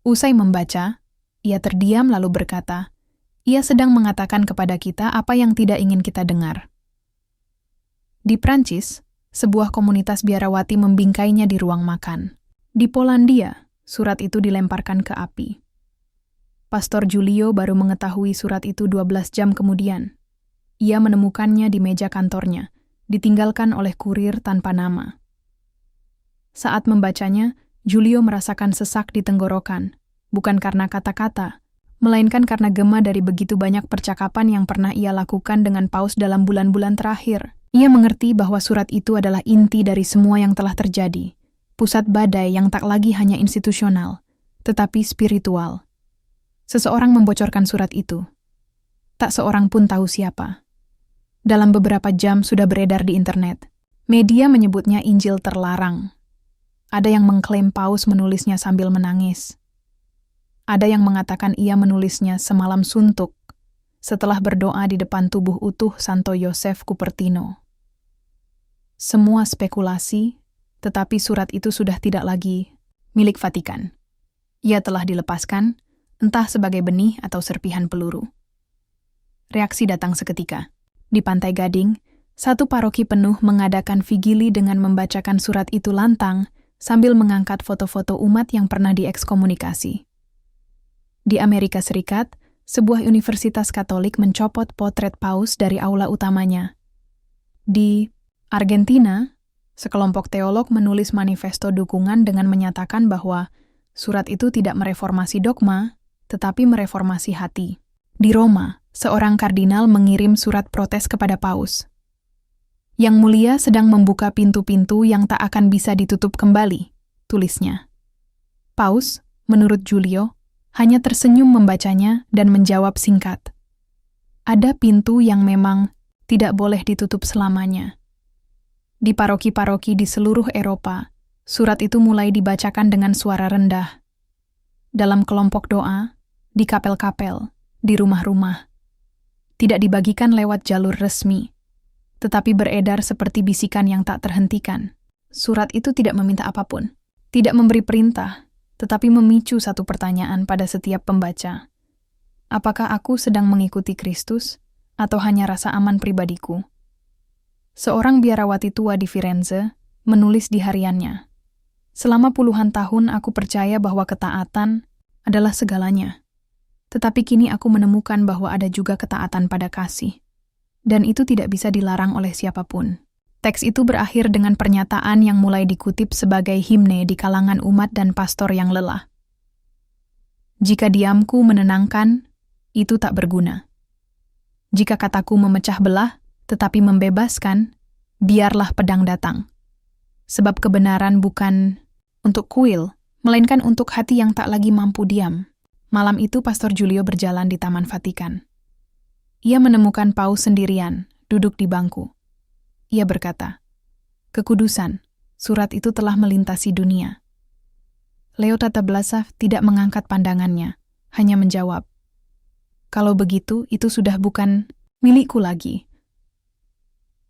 Usai membaca, ia terdiam lalu berkata, ia sedang mengatakan kepada kita apa yang tidak ingin kita dengar. Di Prancis, sebuah komunitas biarawati membingkainya di ruang makan. Di Polandia, surat itu dilemparkan ke api. Pastor Giulio baru mengetahui surat itu 12 jam kemudian. Ia menemukannya di meja kantornya, ditinggalkan oleh kurir tanpa nama. Saat membacanya, Giulio merasakan sesak di tenggorokan, bukan karena kata-kata, melainkan karena gema dari begitu banyak percakapan yang pernah ia lakukan dengan Paus dalam bulan-bulan terakhir. Ia mengerti bahwa surat itu adalah inti dari semua yang telah terjadi, pusat badai yang tak lagi hanya institusional, tetapi spiritual. Seseorang membocorkan surat itu. Tak seorang pun tahu siapa. Dalam beberapa jam sudah beredar di internet. Media menyebutnya Injil terlarang. Ada yang mengklaim Paus menulisnya sambil menangis. Ada yang mengatakan ia menulisnya semalam suntuk setelah berdoa di depan tubuh utuh Santo Yosef Cupertino. Semua spekulasi, tetapi surat itu sudah tidak lagi milik Vatikan. Ia telah dilepaskan, entah sebagai benih atau serpihan peluru. Reaksi datang seketika. Di Pantai Gading, satu paroki penuh mengadakan vigili dengan membacakan surat itu lantang sambil mengangkat foto-foto umat yang pernah diekskomunikasi. Di Amerika Serikat, sebuah universitas Katolik mencopot potret Paus dari aula utamanya. Di Argentina, sekelompok teolog menulis manifesto dukungan dengan menyatakan bahwa surat itu tidak mereformasi dogma, tetapi mereformasi hati. Di Roma, seorang kardinal mengirim surat protes kepada Paus. Yang Mulia sedang membuka pintu-pintu yang tak akan bisa ditutup kembali, tulisnya. Paus, menurut Giulio, hanya tersenyum membacanya dan menjawab singkat. Ada pintu yang memang tidak boleh ditutup selamanya. Di paroki-paroki di seluruh Eropa, surat itu mulai dibacakan dengan suara rendah. Dalam kelompok doa, di kapel-kapel, di rumah-rumah. Tidak dibagikan lewat jalur resmi, tetapi beredar seperti bisikan yang tak terhentikan. Surat itu tidak meminta apapun, tidak memberi perintah, tetapi memicu satu pertanyaan pada setiap pembaca. Apakah aku sedang mengikuti Kristus, atau hanya rasa aman pribadiku? Seorang biarawati tua di Firenze menulis di hariannya, "Selama puluhan tahun aku percaya bahwa ketaatan adalah segalanya. Tetapi kini aku menemukan bahwa ada juga ketaatan pada kasih. Dan itu tidak bisa dilarang oleh siapapun." Teks itu berakhir dengan pernyataan yang mulai dikutip sebagai himne di kalangan umat dan pastor yang lelah. "Jika diamku menenangkan, itu tak berguna. Jika kataku memecah belah, tetapi membebaskan, biarlah pedang datang. Sebab kebenaran bukan untuk kuil, melainkan untuk hati yang tak lagi mampu diam." Malam itu Pastor Giulio berjalan di Taman Vatikan. Ia menemukan Paus sendirian, duduk di bangku. Ia berkata, "Kekudusan, surat itu telah melintasi dunia." Leo XIII tidak mengangkat pandangannya, hanya menjawab, "Kalau begitu, itu sudah bukan milikku lagi."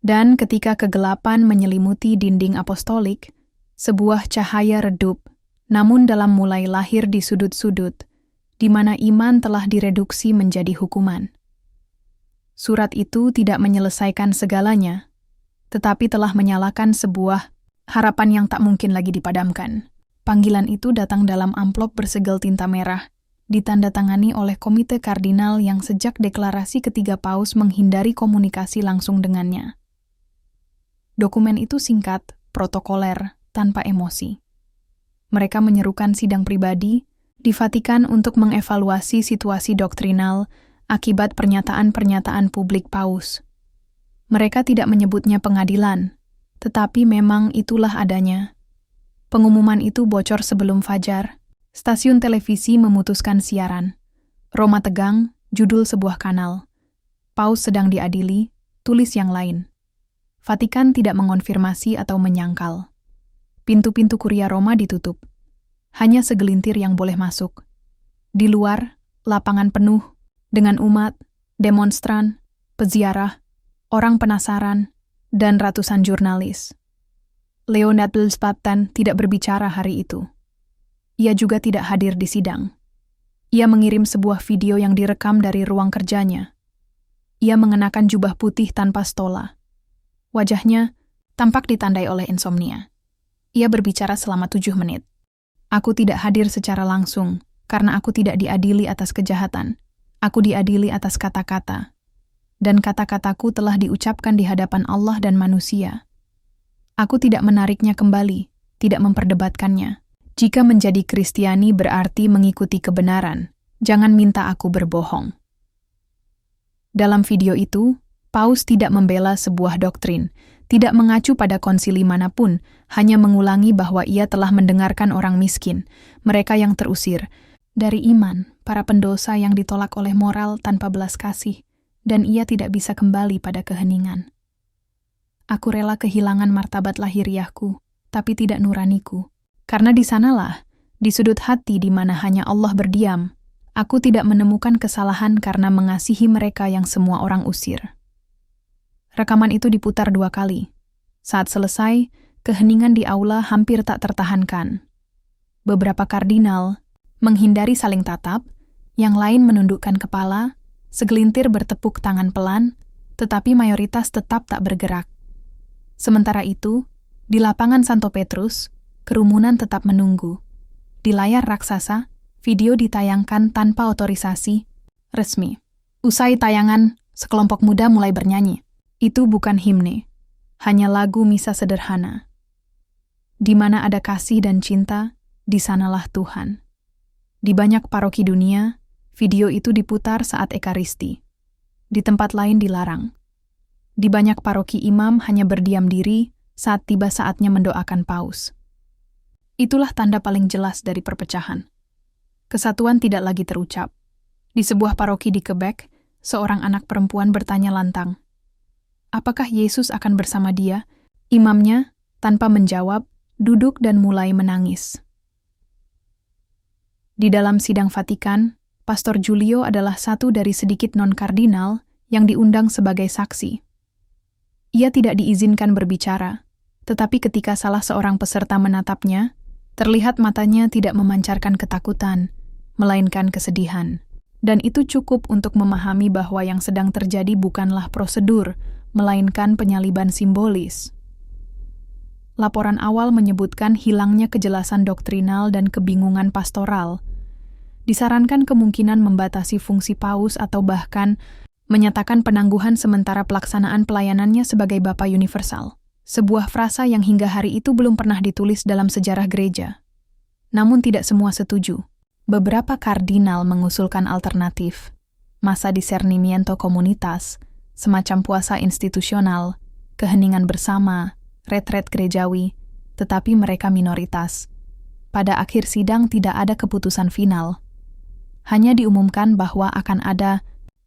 Dan ketika kegelapan menyelimuti dinding apostolik, sebuah cahaya redup, namun dalam mulai lahir di sudut-sudut, di mana iman telah direduksi menjadi hukuman. Surat itu tidak menyelesaikan segalanya, tetapi telah menyalakan sebuah harapan yang tak mungkin lagi dipadamkan. Panggilan itu datang dalam amplop bersegel tinta merah, ditandatangani oleh komite kardinal yang sejak deklarasi ketiga Paus menghindari komunikasi langsung dengannya. Dokumen itu singkat, protokoler, tanpa emosi. Mereka menyerukan sidang pribadi di Vatikan untuk mengevaluasi situasi doktrinal akibat pernyataan-pernyataan publik Paus. Mereka tidak menyebutnya pengadilan, tetapi memang itulah adanya. Pengumuman itu bocor sebelum fajar. Stasiun televisi memutuskan siaran. Roma tegang, judul sebuah kanal. Paus sedang diadili, tulis yang lain. Vatikan tidak mengonfirmasi atau menyangkal. Pintu-pintu kuria Roma ditutup. Hanya segelintir yang boleh masuk. Di luar, lapangan penuh dengan umat, demonstran, peziarah, orang penasaran, dan ratusan jurnalis. Leo XIII tidak berbicara hari itu. Ia juga tidak hadir di sidang. Ia mengirim sebuah video yang direkam dari ruang kerjanya. Ia mengenakan jubah putih tanpa stola. Wajahnya tampak ditandai oleh insomnia. Ia berbicara selama 7 menit. "Aku tidak hadir secara langsung, karena aku tidak diadili atas kejahatan. Aku diadili atas kata-kata. Dan kata-kataku telah diucapkan di hadapan Allah dan manusia. Aku tidak menariknya kembali, tidak memperdebatkannya. Jika menjadi Kristiani berarti mengikuti kebenaran, jangan minta aku berbohong." Dalam video itu, Paus tidak membela sebuah doktrin, tidak mengacu pada konsili manapun, hanya mengulangi bahwa ia telah mendengarkan orang miskin, mereka yang terusir, dari iman, para pendosa yang ditolak oleh moral tanpa belas kasih, dan ia tidak bisa kembali pada keheningan. Aku rela kehilangan martabat lahiriahku, tapi tidak nuraniku. Karena di sanalah, di sudut hati di mana hanya Allah berdiam, aku tidak menemukan kesalahan karena mengasihi mereka yang semua orang usir. Rekaman itu diputar 2 kali. Saat selesai, keheningan di aula hampir tak tertahankan. Beberapa kardinal menghindari saling tatap, yang lain menundukkan kepala, segelintir bertepuk tangan pelan, tetapi mayoritas tetap tak bergerak. Sementara itu, di lapangan Santo Petrus, kerumunan tetap menunggu. Di layar raksasa, video ditayangkan tanpa otorisasi resmi. Usai tayangan, sekelompok muda mulai bernyanyi. Itu bukan himne, hanya lagu misa sederhana. Di mana ada kasih dan cinta, di sanalah Tuhan. Di banyak paroki dunia, video itu diputar saat Ekaristi. Di tempat lain dilarang. Di banyak paroki imam hanya berdiam diri saat tiba saatnya mendoakan paus. Itulah tanda paling jelas dari perpecahan. Kesatuan tidak lagi terucap. Di sebuah paroki di Quebec, seorang anak perempuan bertanya lantang, apakah Yesus akan bersama dia? Imamnya, tanpa menjawab, duduk dan mulai menangis. Di dalam sidang Vatikan, Pastor Giulio adalah satu dari sedikit non-kardinal yang diundang sebagai saksi. Ia tidak diizinkan berbicara, tetapi ketika salah seorang peserta menatapnya, terlihat matanya tidak memancarkan ketakutan, melainkan kesedihan. Dan itu cukup untuk memahami bahwa yang sedang terjadi bukanlah prosedur, melainkan penyaliban simbolis. Laporan awal menyebutkan hilangnya kejelasan doktrinal dan kebingungan pastoral. Disarankan kemungkinan membatasi fungsi paus atau bahkan menyatakan penangguhan sementara pelaksanaan pelayanannya sebagai Bapa Universal. Sebuah frasa yang hingga hari itu belum pernah ditulis dalam sejarah gereja. Namun tidak semua setuju. Beberapa kardinal mengusulkan alternatif, masa discernimiento komunitas, semacam puasa institusional, keheningan bersama, retret gerejawi, tetapi mereka minoritas. Pada akhir sidang tidak ada keputusan final. Hanya diumumkan bahwa akan ada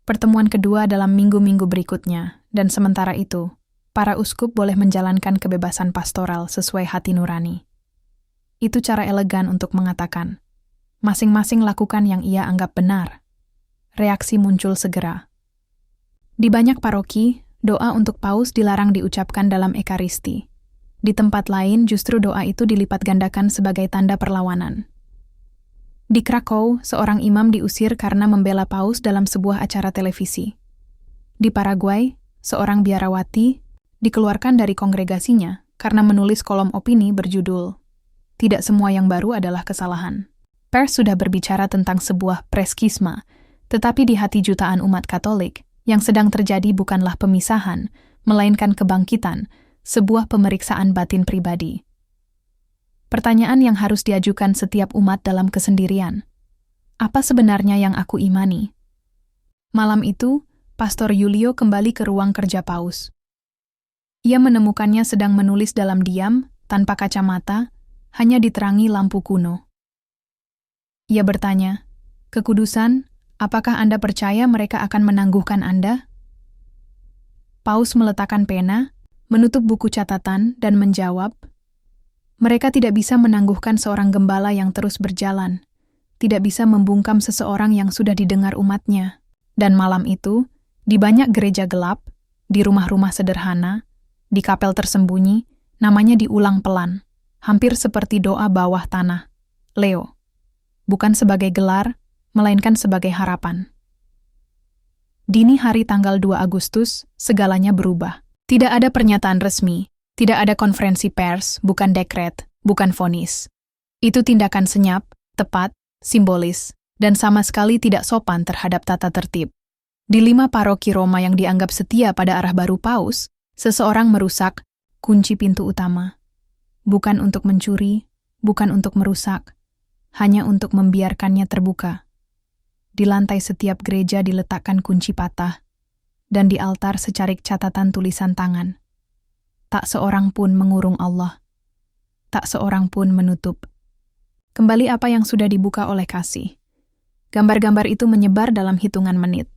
pertemuan kedua dalam minggu-minggu berikutnya, dan sementara itu, para uskup boleh menjalankan kebebasan pastoral sesuai hati nurani. Itu cara elegan untuk mengatakan, masing-masing lakukan yang ia anggap benar. Reaksi muncul segera. Di banyak paroki, doa untuk paus dilarang diucapkan dalam Ekaristi. Di tempat lain justru doa itu dilipat gandakan sebagai tanda perlawanan. Di Krakow, seorang imam diusir karena membela paus dalam sebuah acara televisi. Di Paraguay, seorang biarawati dikeluarkan dari kongregasinya karena menulis kolom opini berjudul, "Tidak semua yang baru adalah kesalahan." Pers sudah berbicara tentang sebuah preskisma, tetapi di hati jutaan umat Katolik, yang sedang terjadi bukanlah pemisahan, melainkan kebangkitan, sebuah pemeriksaan batin pribadi. Pertanyaan yang harus diajukan setiap umat dalam kesendirian. Apa sebenarnya yang aku imani? Malam itu, Pastor Giulio kembali ke ruang kerja paus. Ia menemukannya sedang menulis dalam diam, tanpa kacamata, hanya diterangi lampu kuno. Ia bertanya, "Kekudusan, apakah Anda percaya mereka akan menangguhkan Anda?" Paus meletakkan pena, menutup buku catatan, dan menjawab, "Mereka tidak bisa menangguhkan seorang gembala yang terus berjalan, tidak bisa membungkam seseorang yang sudah didengar umatnya." Dan malam itu, di banyak gereja gelap, di rumah-rumah sederhana, di kapel tersembunyi, namanya diulang pelan, hampir seperti doa bawah tanah. Leo. Bukan sebagai gelar, melainkan sebagai harapan. Dini hari tanggal 2 Agustus, segalanya berubah. Tidak ada pernyataan resmi, tidak ada konferensi pers, bukan dekret, bukan vonis. Itu tindakan senyap, tepat, simbolis, dan sama sekali tidak sopan terhadap tata tertib. Di 5 paroki Roma yang dianggap setia pada arah baru paus, seseorang merusak kunci pintu utama. Bukan untuk mencuri, bukan untuk merusak, hanya untuk membiarkannya terbuka. Di lantai setiap gereja diletakkan kunci patah, dan di altar secarik catatan tulisan tangan. Tak seorang pun mengurung Allah. Tak seorang pun menutup. Kembali apa yang sudah dibuka oleh kasih. Gambar-gambar itu menyebar dalam hitungan menit.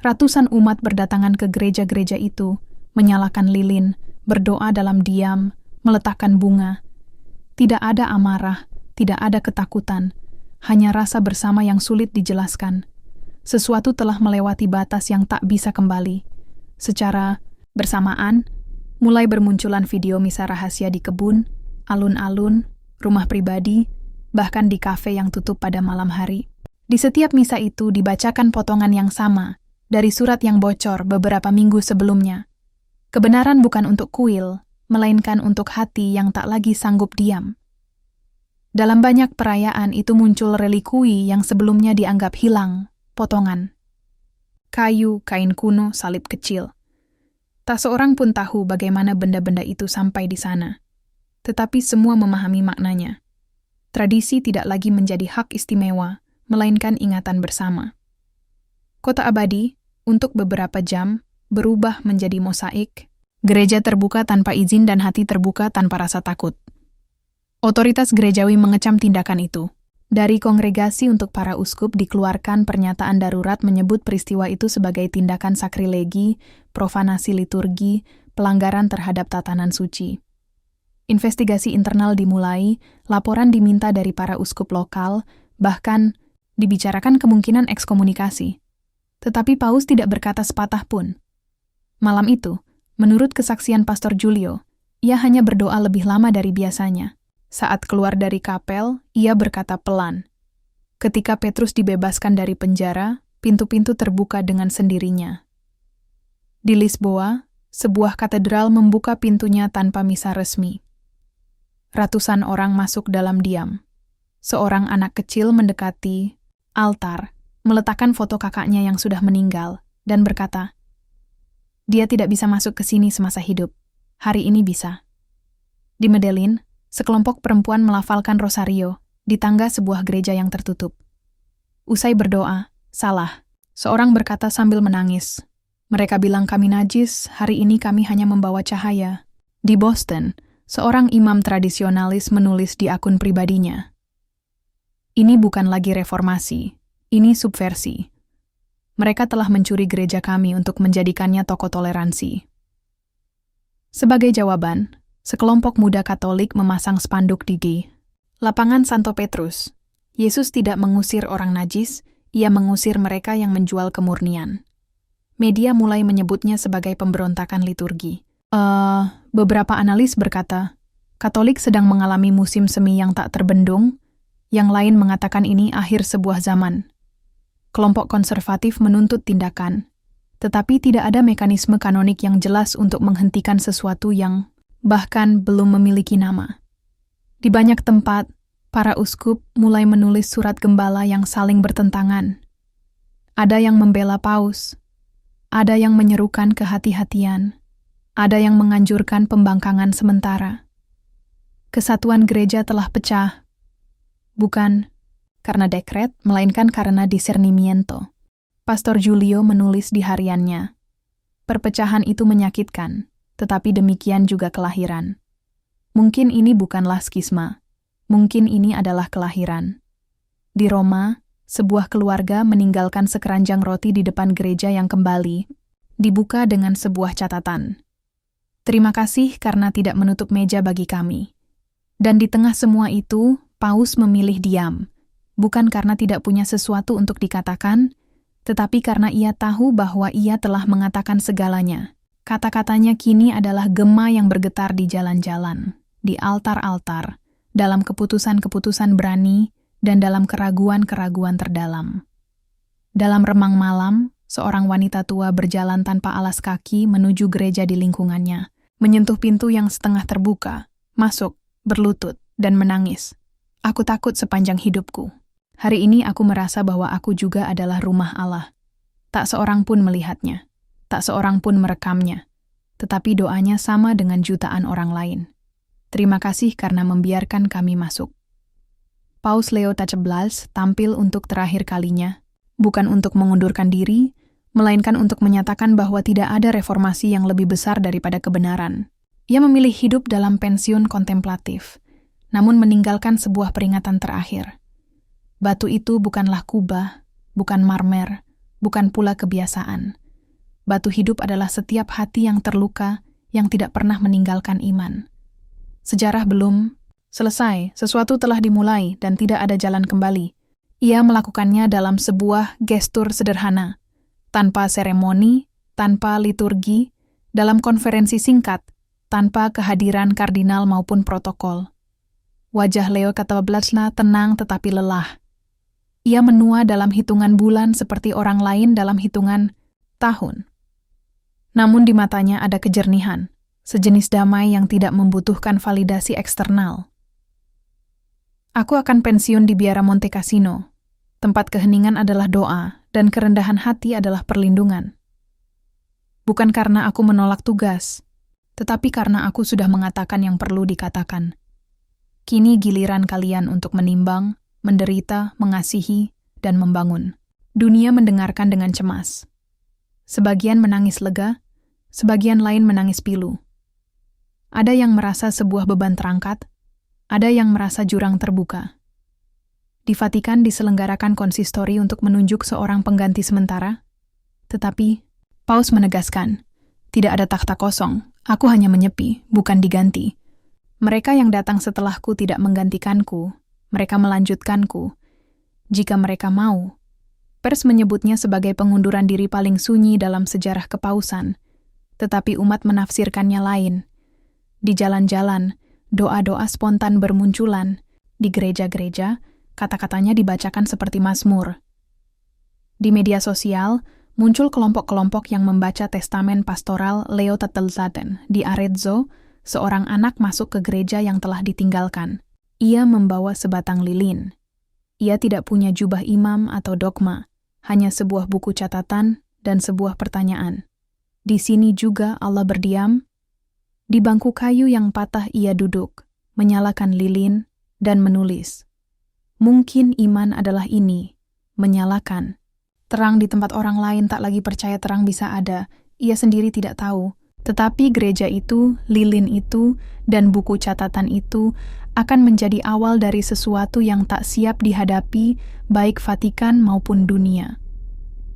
Ratusan umat berdatangan ke gereja-gereja itu, menyalakan lilin, berdoa dalam diam, meletakkan bunga. Tidak ada amarah, tidak ada ketakutan, hanya rasa bersama yang sulit dijelaskan. Sesuatu telah melewati batas yang tak bisa kembali. Secara bersamaan, mulai bermunculan video misa rahasia di kebun, alun-alun, rumah pribadi, bahkan di kafe yang tutup pada malam hari. Di setiap misa itu dibacakan potongan yang sama dari surat yang bocor beberapa minggu sebelumnya. Kebenaran bukan untuk kuil, melainkan untuk hati yang tak lagi sanggup diam. Dalam banyak perayaan itu muncul relikui yang sebelumnya dianggap hilang, potongan. Kayu, kain kuno, salib kecil. Tak seorang pun tahu bagaimana benda-benda itu sampai di sana. Tetapi semua memahami maknanya. Tradisi tidak lagi menjadi hak istimewa, melainkan ingatan bersama. Kota abadi, untuk beberapa jam, berubah menjadi mosaik. Gereja terbuka tanpa izin dan hati terbuka tanpa rasa takut. Otoritas gerejawi mengecam tindakan itu. Dari kongregasi untuk para uskup dikeluarkan pernyataan darurat menyebut peristiwa itu sebagai tindakan sakrilegi, profanasi liturgi, pelanggaran terhadap tatanan suci. Investigasi internal dimulai, laporan diminta dari para uskup lokal, bahkan dibicarakan kemungkinan ekskomunikasi. Tetapi Paus tidak berkata sepatah pun. Malam itu, menurut kesaksian Pastor Julio, ia hanya berdoa lebih lama dari biasanya. Saat keluar dari kapel, ia berkata pelan. Ketika Petrus dibebaskan dari penjara, pintu-pintu terbuka dengan sendirinya. Di Lisboa, sebuah katedral membuka pintunya tanpa misa resmi. Ratusan orang masuk dalam diam. Seorang anak kecil mendekati altar, meletakkan foto kakaknya yang sudah meninggal, dan berkata, "Dia tidak bisa masuk ke sini semasa hidup. Hari ini bisa." Di Medellin, sekelompok perempuan melafalkan rosario di tangga sebuah gereja yang tertutup. Usai berdoa, salah. Seorang berkata sambil menangis, "Mereka bilang kami najis, hari ini kami hanya membawa cahaya." Di Boston, seorang imam tradisionalis menulis di akun pribadinya, "Ini bukan lagi reformasi, ini subversi. Mereka telah mencuri gereja kami untuk menjadikannya toko toleransi." Sebagai jawaban, sekelompok muda Katolik memasang spanduk di lapangan Santo Petrus. Yesus tidak mengusir orang najis, ia mengusir mereka yang menjual kemurnian. Media mulai menyebutnya sebagai pemberontakan liturgi. Beberapa analis berkata, Katolik sedang mengalami musim semi yang tak terbendung, yang lain mengatakan ini akhir sebuah zaman. Kelompok konservatif menuntut tindakan, tetapi tidak ada mekanisme kanonik yang jelas untuk menghentikan sesuatu yang bahkan belum memiliki nama. Di banyak tempat, para uskup mulai menulis surat gembala yang saling bertentangan. Ada yang membela Paus, ada yang menyerukan kehati-hatian, ada yang menganjurkan pembangkangan sementara. Kesatuan gereja telah pecah, bukan karena dekret, melainkan karena discernimiento. Pastor Julio menulis di hariannya, "Perpecahan itu menyakitkan, tetapi demikian juga kelahiran. Mungkin ini bukanlah skisma, mungkin ini adalah kelahiran." Di Roma, sebuah keluarga meninggalkan sekeranjang roti di depan gereja yang kembali, dibuka dengan sebuah catatan. "Terima kasih karena tidak menutup meja bagi kami." Dan di tengah semua itu, Paus memilih diam, bukan karena tidak punya sesuatu untuk dikatakan, tetapi karena ia tahu bahwa ia telah mengatakan segalanya. Kata-katanya kini adalah gema yang bergetar di jalan-jalan, di altar-altar, dalam keputusan-keputusan berani, dan dalam keraguan-keraguan terdalam. Dalam remang malam, seorang wanita tua berjalan tanpa alas kaki menuju gereja di lingkungannya, menyentuh pintu yang setengah terbuka, masuk, berlutut, dan menangis. "Aku takut sepanjang hidupku. Hari ini aku merasa bahwa aku juga adalah rumah Allah." Tak seorang pun melihatnya, tak seorang pun merekamnya, tetapi doanya sama dengan jutaan orang lain. "Terima kasih karena membiarkan kami masuk." Paus Leo XIV tampil untuk terakhir kalinya, bukan untuk mengundurkan diri, melainkan untuk menyatakan bahwa tidak ada reformasi yang lebih besar daripada kebenaran. Ia memilih hidup dalam pensiun kontemplatif, namun meninggalkan sebuah peringatan terakhir. Batu itu bukanlah kubah, bukan marmer, bukan pula kebiasaan. Batu hidup adalah setiap hati yang terluka, yang tidak pernah meninggalkan iman. Sejarah belum selesai, sesuatu telah dimulai dan tidak ada jalan kembali. Ia melakukannya dalam sebuah gestur sederhana, tanpa seremoni, tanpa liturgi, dalam konferensi singkat, tanpa kehadiran kardinal maupun protokol. Wajah Leo XIV tenang tetapi lelah. Ia menua dalam hitungan bulan seperti orang lain dalam hitungan tahun. Namun di matanya ada kejernihan, sejenis damai yang tidak membutuhkan validasi eksternal. Aku akan pensiun di biara Monte Cassino. Tempat keheningan adalah doa, dan kerendahan hati adalah perlindungan. Bukan karena aku menolak tugas, tetapi karena aku sudah mengatakan yang perlu dikatakan. Kini giliran kalian untuk menimbang, menderita, mengasihi, dan membangun. Dunia mendengarkan dengan cemas. Sebagian menangis lega, sebagian lain menangis pilu. Ada yang merasa sebuah beban terangkat, ada yang merasa jurang terbuka. Di Vatikan diselenggarakan konsistori untuk menunjuk seorang pengganti sementara, tetapi Paus menegaskan, tidak ada takhta kosong, aku hanya menyepi, bukan diganti. Mereka yang datang setelahku tidak menggantikanku, mereka melanjutkanku. Jika mereka mau, pers menyebutnya sebagai pengunduran diri paling sunyi dalam sejarah kepausan, tetapi umat menafsirkannya lain. Di jalan-jalan, doa-doa spontan bermunculan. Di gereja-gereja, kata-katanya dibacakan seperti Mazmur. Di media sosial, muncul kelompok-kelompok yang membaca testamen pastoral Leo XIV. Di Arezzo, seorang anak masuk ke gereja yang telah ditinggalkan. Ia membawa sebatang lilin. Ia tidak punya jubah imam atau dogma, hanya sebuah buku catatan dan sebuah pertanyaan. Di sini juga Allah berdiam. Di bangku kayu yang patah ia duduk, menyalakan lilin, dan menulis. Mungkin iman adalah ini, menyalakan. Terang di tempat orang lain tak lagi percaya terang bisa ada, ia sendiri tidak tahu. Tetapi gereja itu, lilin itu, dan buku catatan itu akan menjadi awal dari sesuatu yang tak siap dihadapi, baik Vatikan maupun dunia.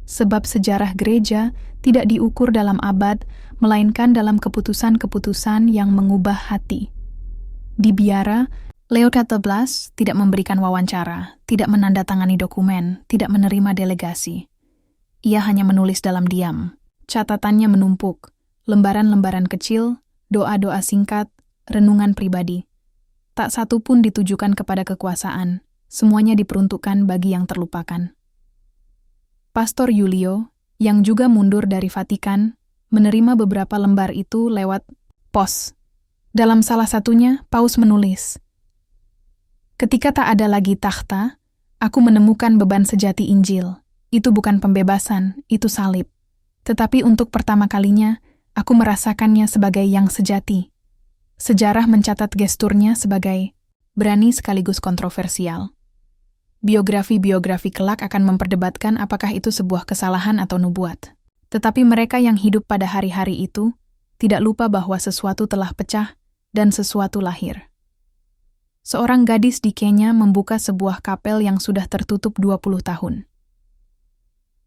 Sebab sejarah gereja tidak diukur dalam abad, melainkan dalam keputusan-keputusan yang mengubah hati. Di biara, Leo XIV tidak memberikan wawancara, tidak menandatangani dokumen, tidak menerima delegasi. Ia hanya menulis dalam diam. Catatannya menumpuk, lembaran-lembaran kecil, doa-doa singkat, renungan pribadi. Tak satu pun ditujukan kepada kekuasaan, semuanya diperuntukkan bagi yang terlupakan. Pastor Julio, yang juga mundur dari Vatikan, menerima beberapa lembar itu lewat pos. Dalam salah satunya, Paus menulis, "Ketika tak ada lagi takhta, aku menemukan beban sejati Injil. Itu bukan pembebasan, itu salib. Tetapi untuk pertama kalinya, aku merasakannya sebagai yang sejati." Sejarah mencatat gesturnya sebagai berani sekaligus kontroversial. Biografi-biografi kelak akan memperdebatkan apakah itu sebuah kesalahan atau nubuat. Tetapi mereka yang hidup pada hari-hari itu tidak lupa bahwa sesuatu telah pecah dan sesuatu lahir. Seorang gadis di Kenya membuka sebuah kapel yang sudah tertutup 20 tahun.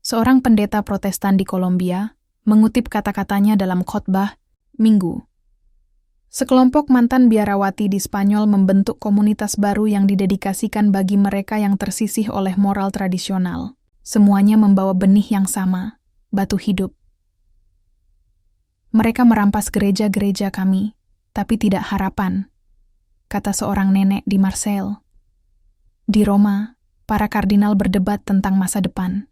Seorang pendeta Protestan di Kolombia mengutip kata-katanya dalam khotbah Minggu. Sekelompok mantan biarawati di Spanyol membentuk komunitas baru yang didedikasikan bagi mereka yang tersisih oleh moral tradisional. Semuanya membawa benih yang sama, batu hidup. Mereka merampas gereja-gereja kami, tapi tidak harapan, kata seorang nenek di Marseille. Di Roma, para kardinal berdebat tentang masa depan.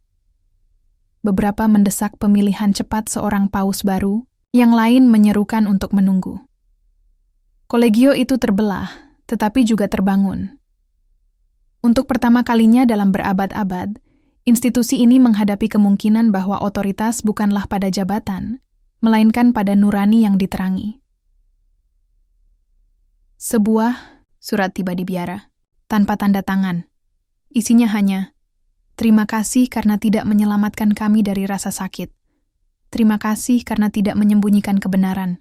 Beberapa mendesak pemilihan cepat seorang paus baru, yang lain menyerukan untuk menunggu. Kolegio itu terbelah, tetapi juga terbangun. Untuk pertama kalinya dalam berabad-abad, institusi ini menghadapi kemungkinan bahwa otoritas bukanlah pada jabatan, melainkan pada nurani yang diterangi. Sebuah surat tiba di biara, tanpa tanda tangan. Isinya hanya, "Terima kasih karena tidak menyelamatkan kami dari rasa sakit. Terima kasih karena tidak menyembunyikan kebenaran.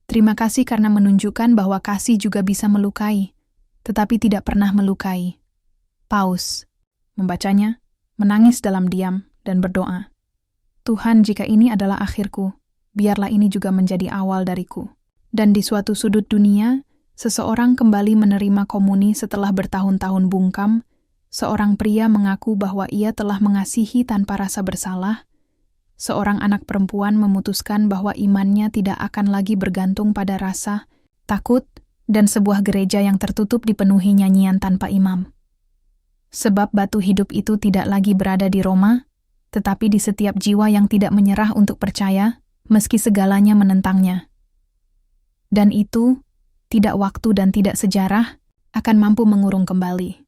Terima kasih karena menunjukkan bahwa kasih juga bisa melukai, tetapi tidak pernah melukai. Paus." Membacanya, menangis dalam diam, dan berdoa, "Tuhan, jika ini adalah akhirku, biarlah ini juga menjadi awal dariku." Dan di suatu sudut dunia, seseorang kembali menerima komuni setelah bertahun-tahun bungkam. Seorang pria mengaku bahwa ia telah mengasihi tanpa rasa bersalah. Seorang anak perempuan memutuskan bahwa imannya tidak akan lagi bergantung pada rasa, takut, dan sebuah gereja yang tertutup dipenuhi nyanyian tanpa imam. Sebab batu hidup itu tidak lagi berada di Roma, tetapi di setiap jiwa yang tidak menyerah untuk percaya, meski segalanya menentangnya. Dan itu, tidak waktu dan tidak sejarah, akan mampu mengurung kembali.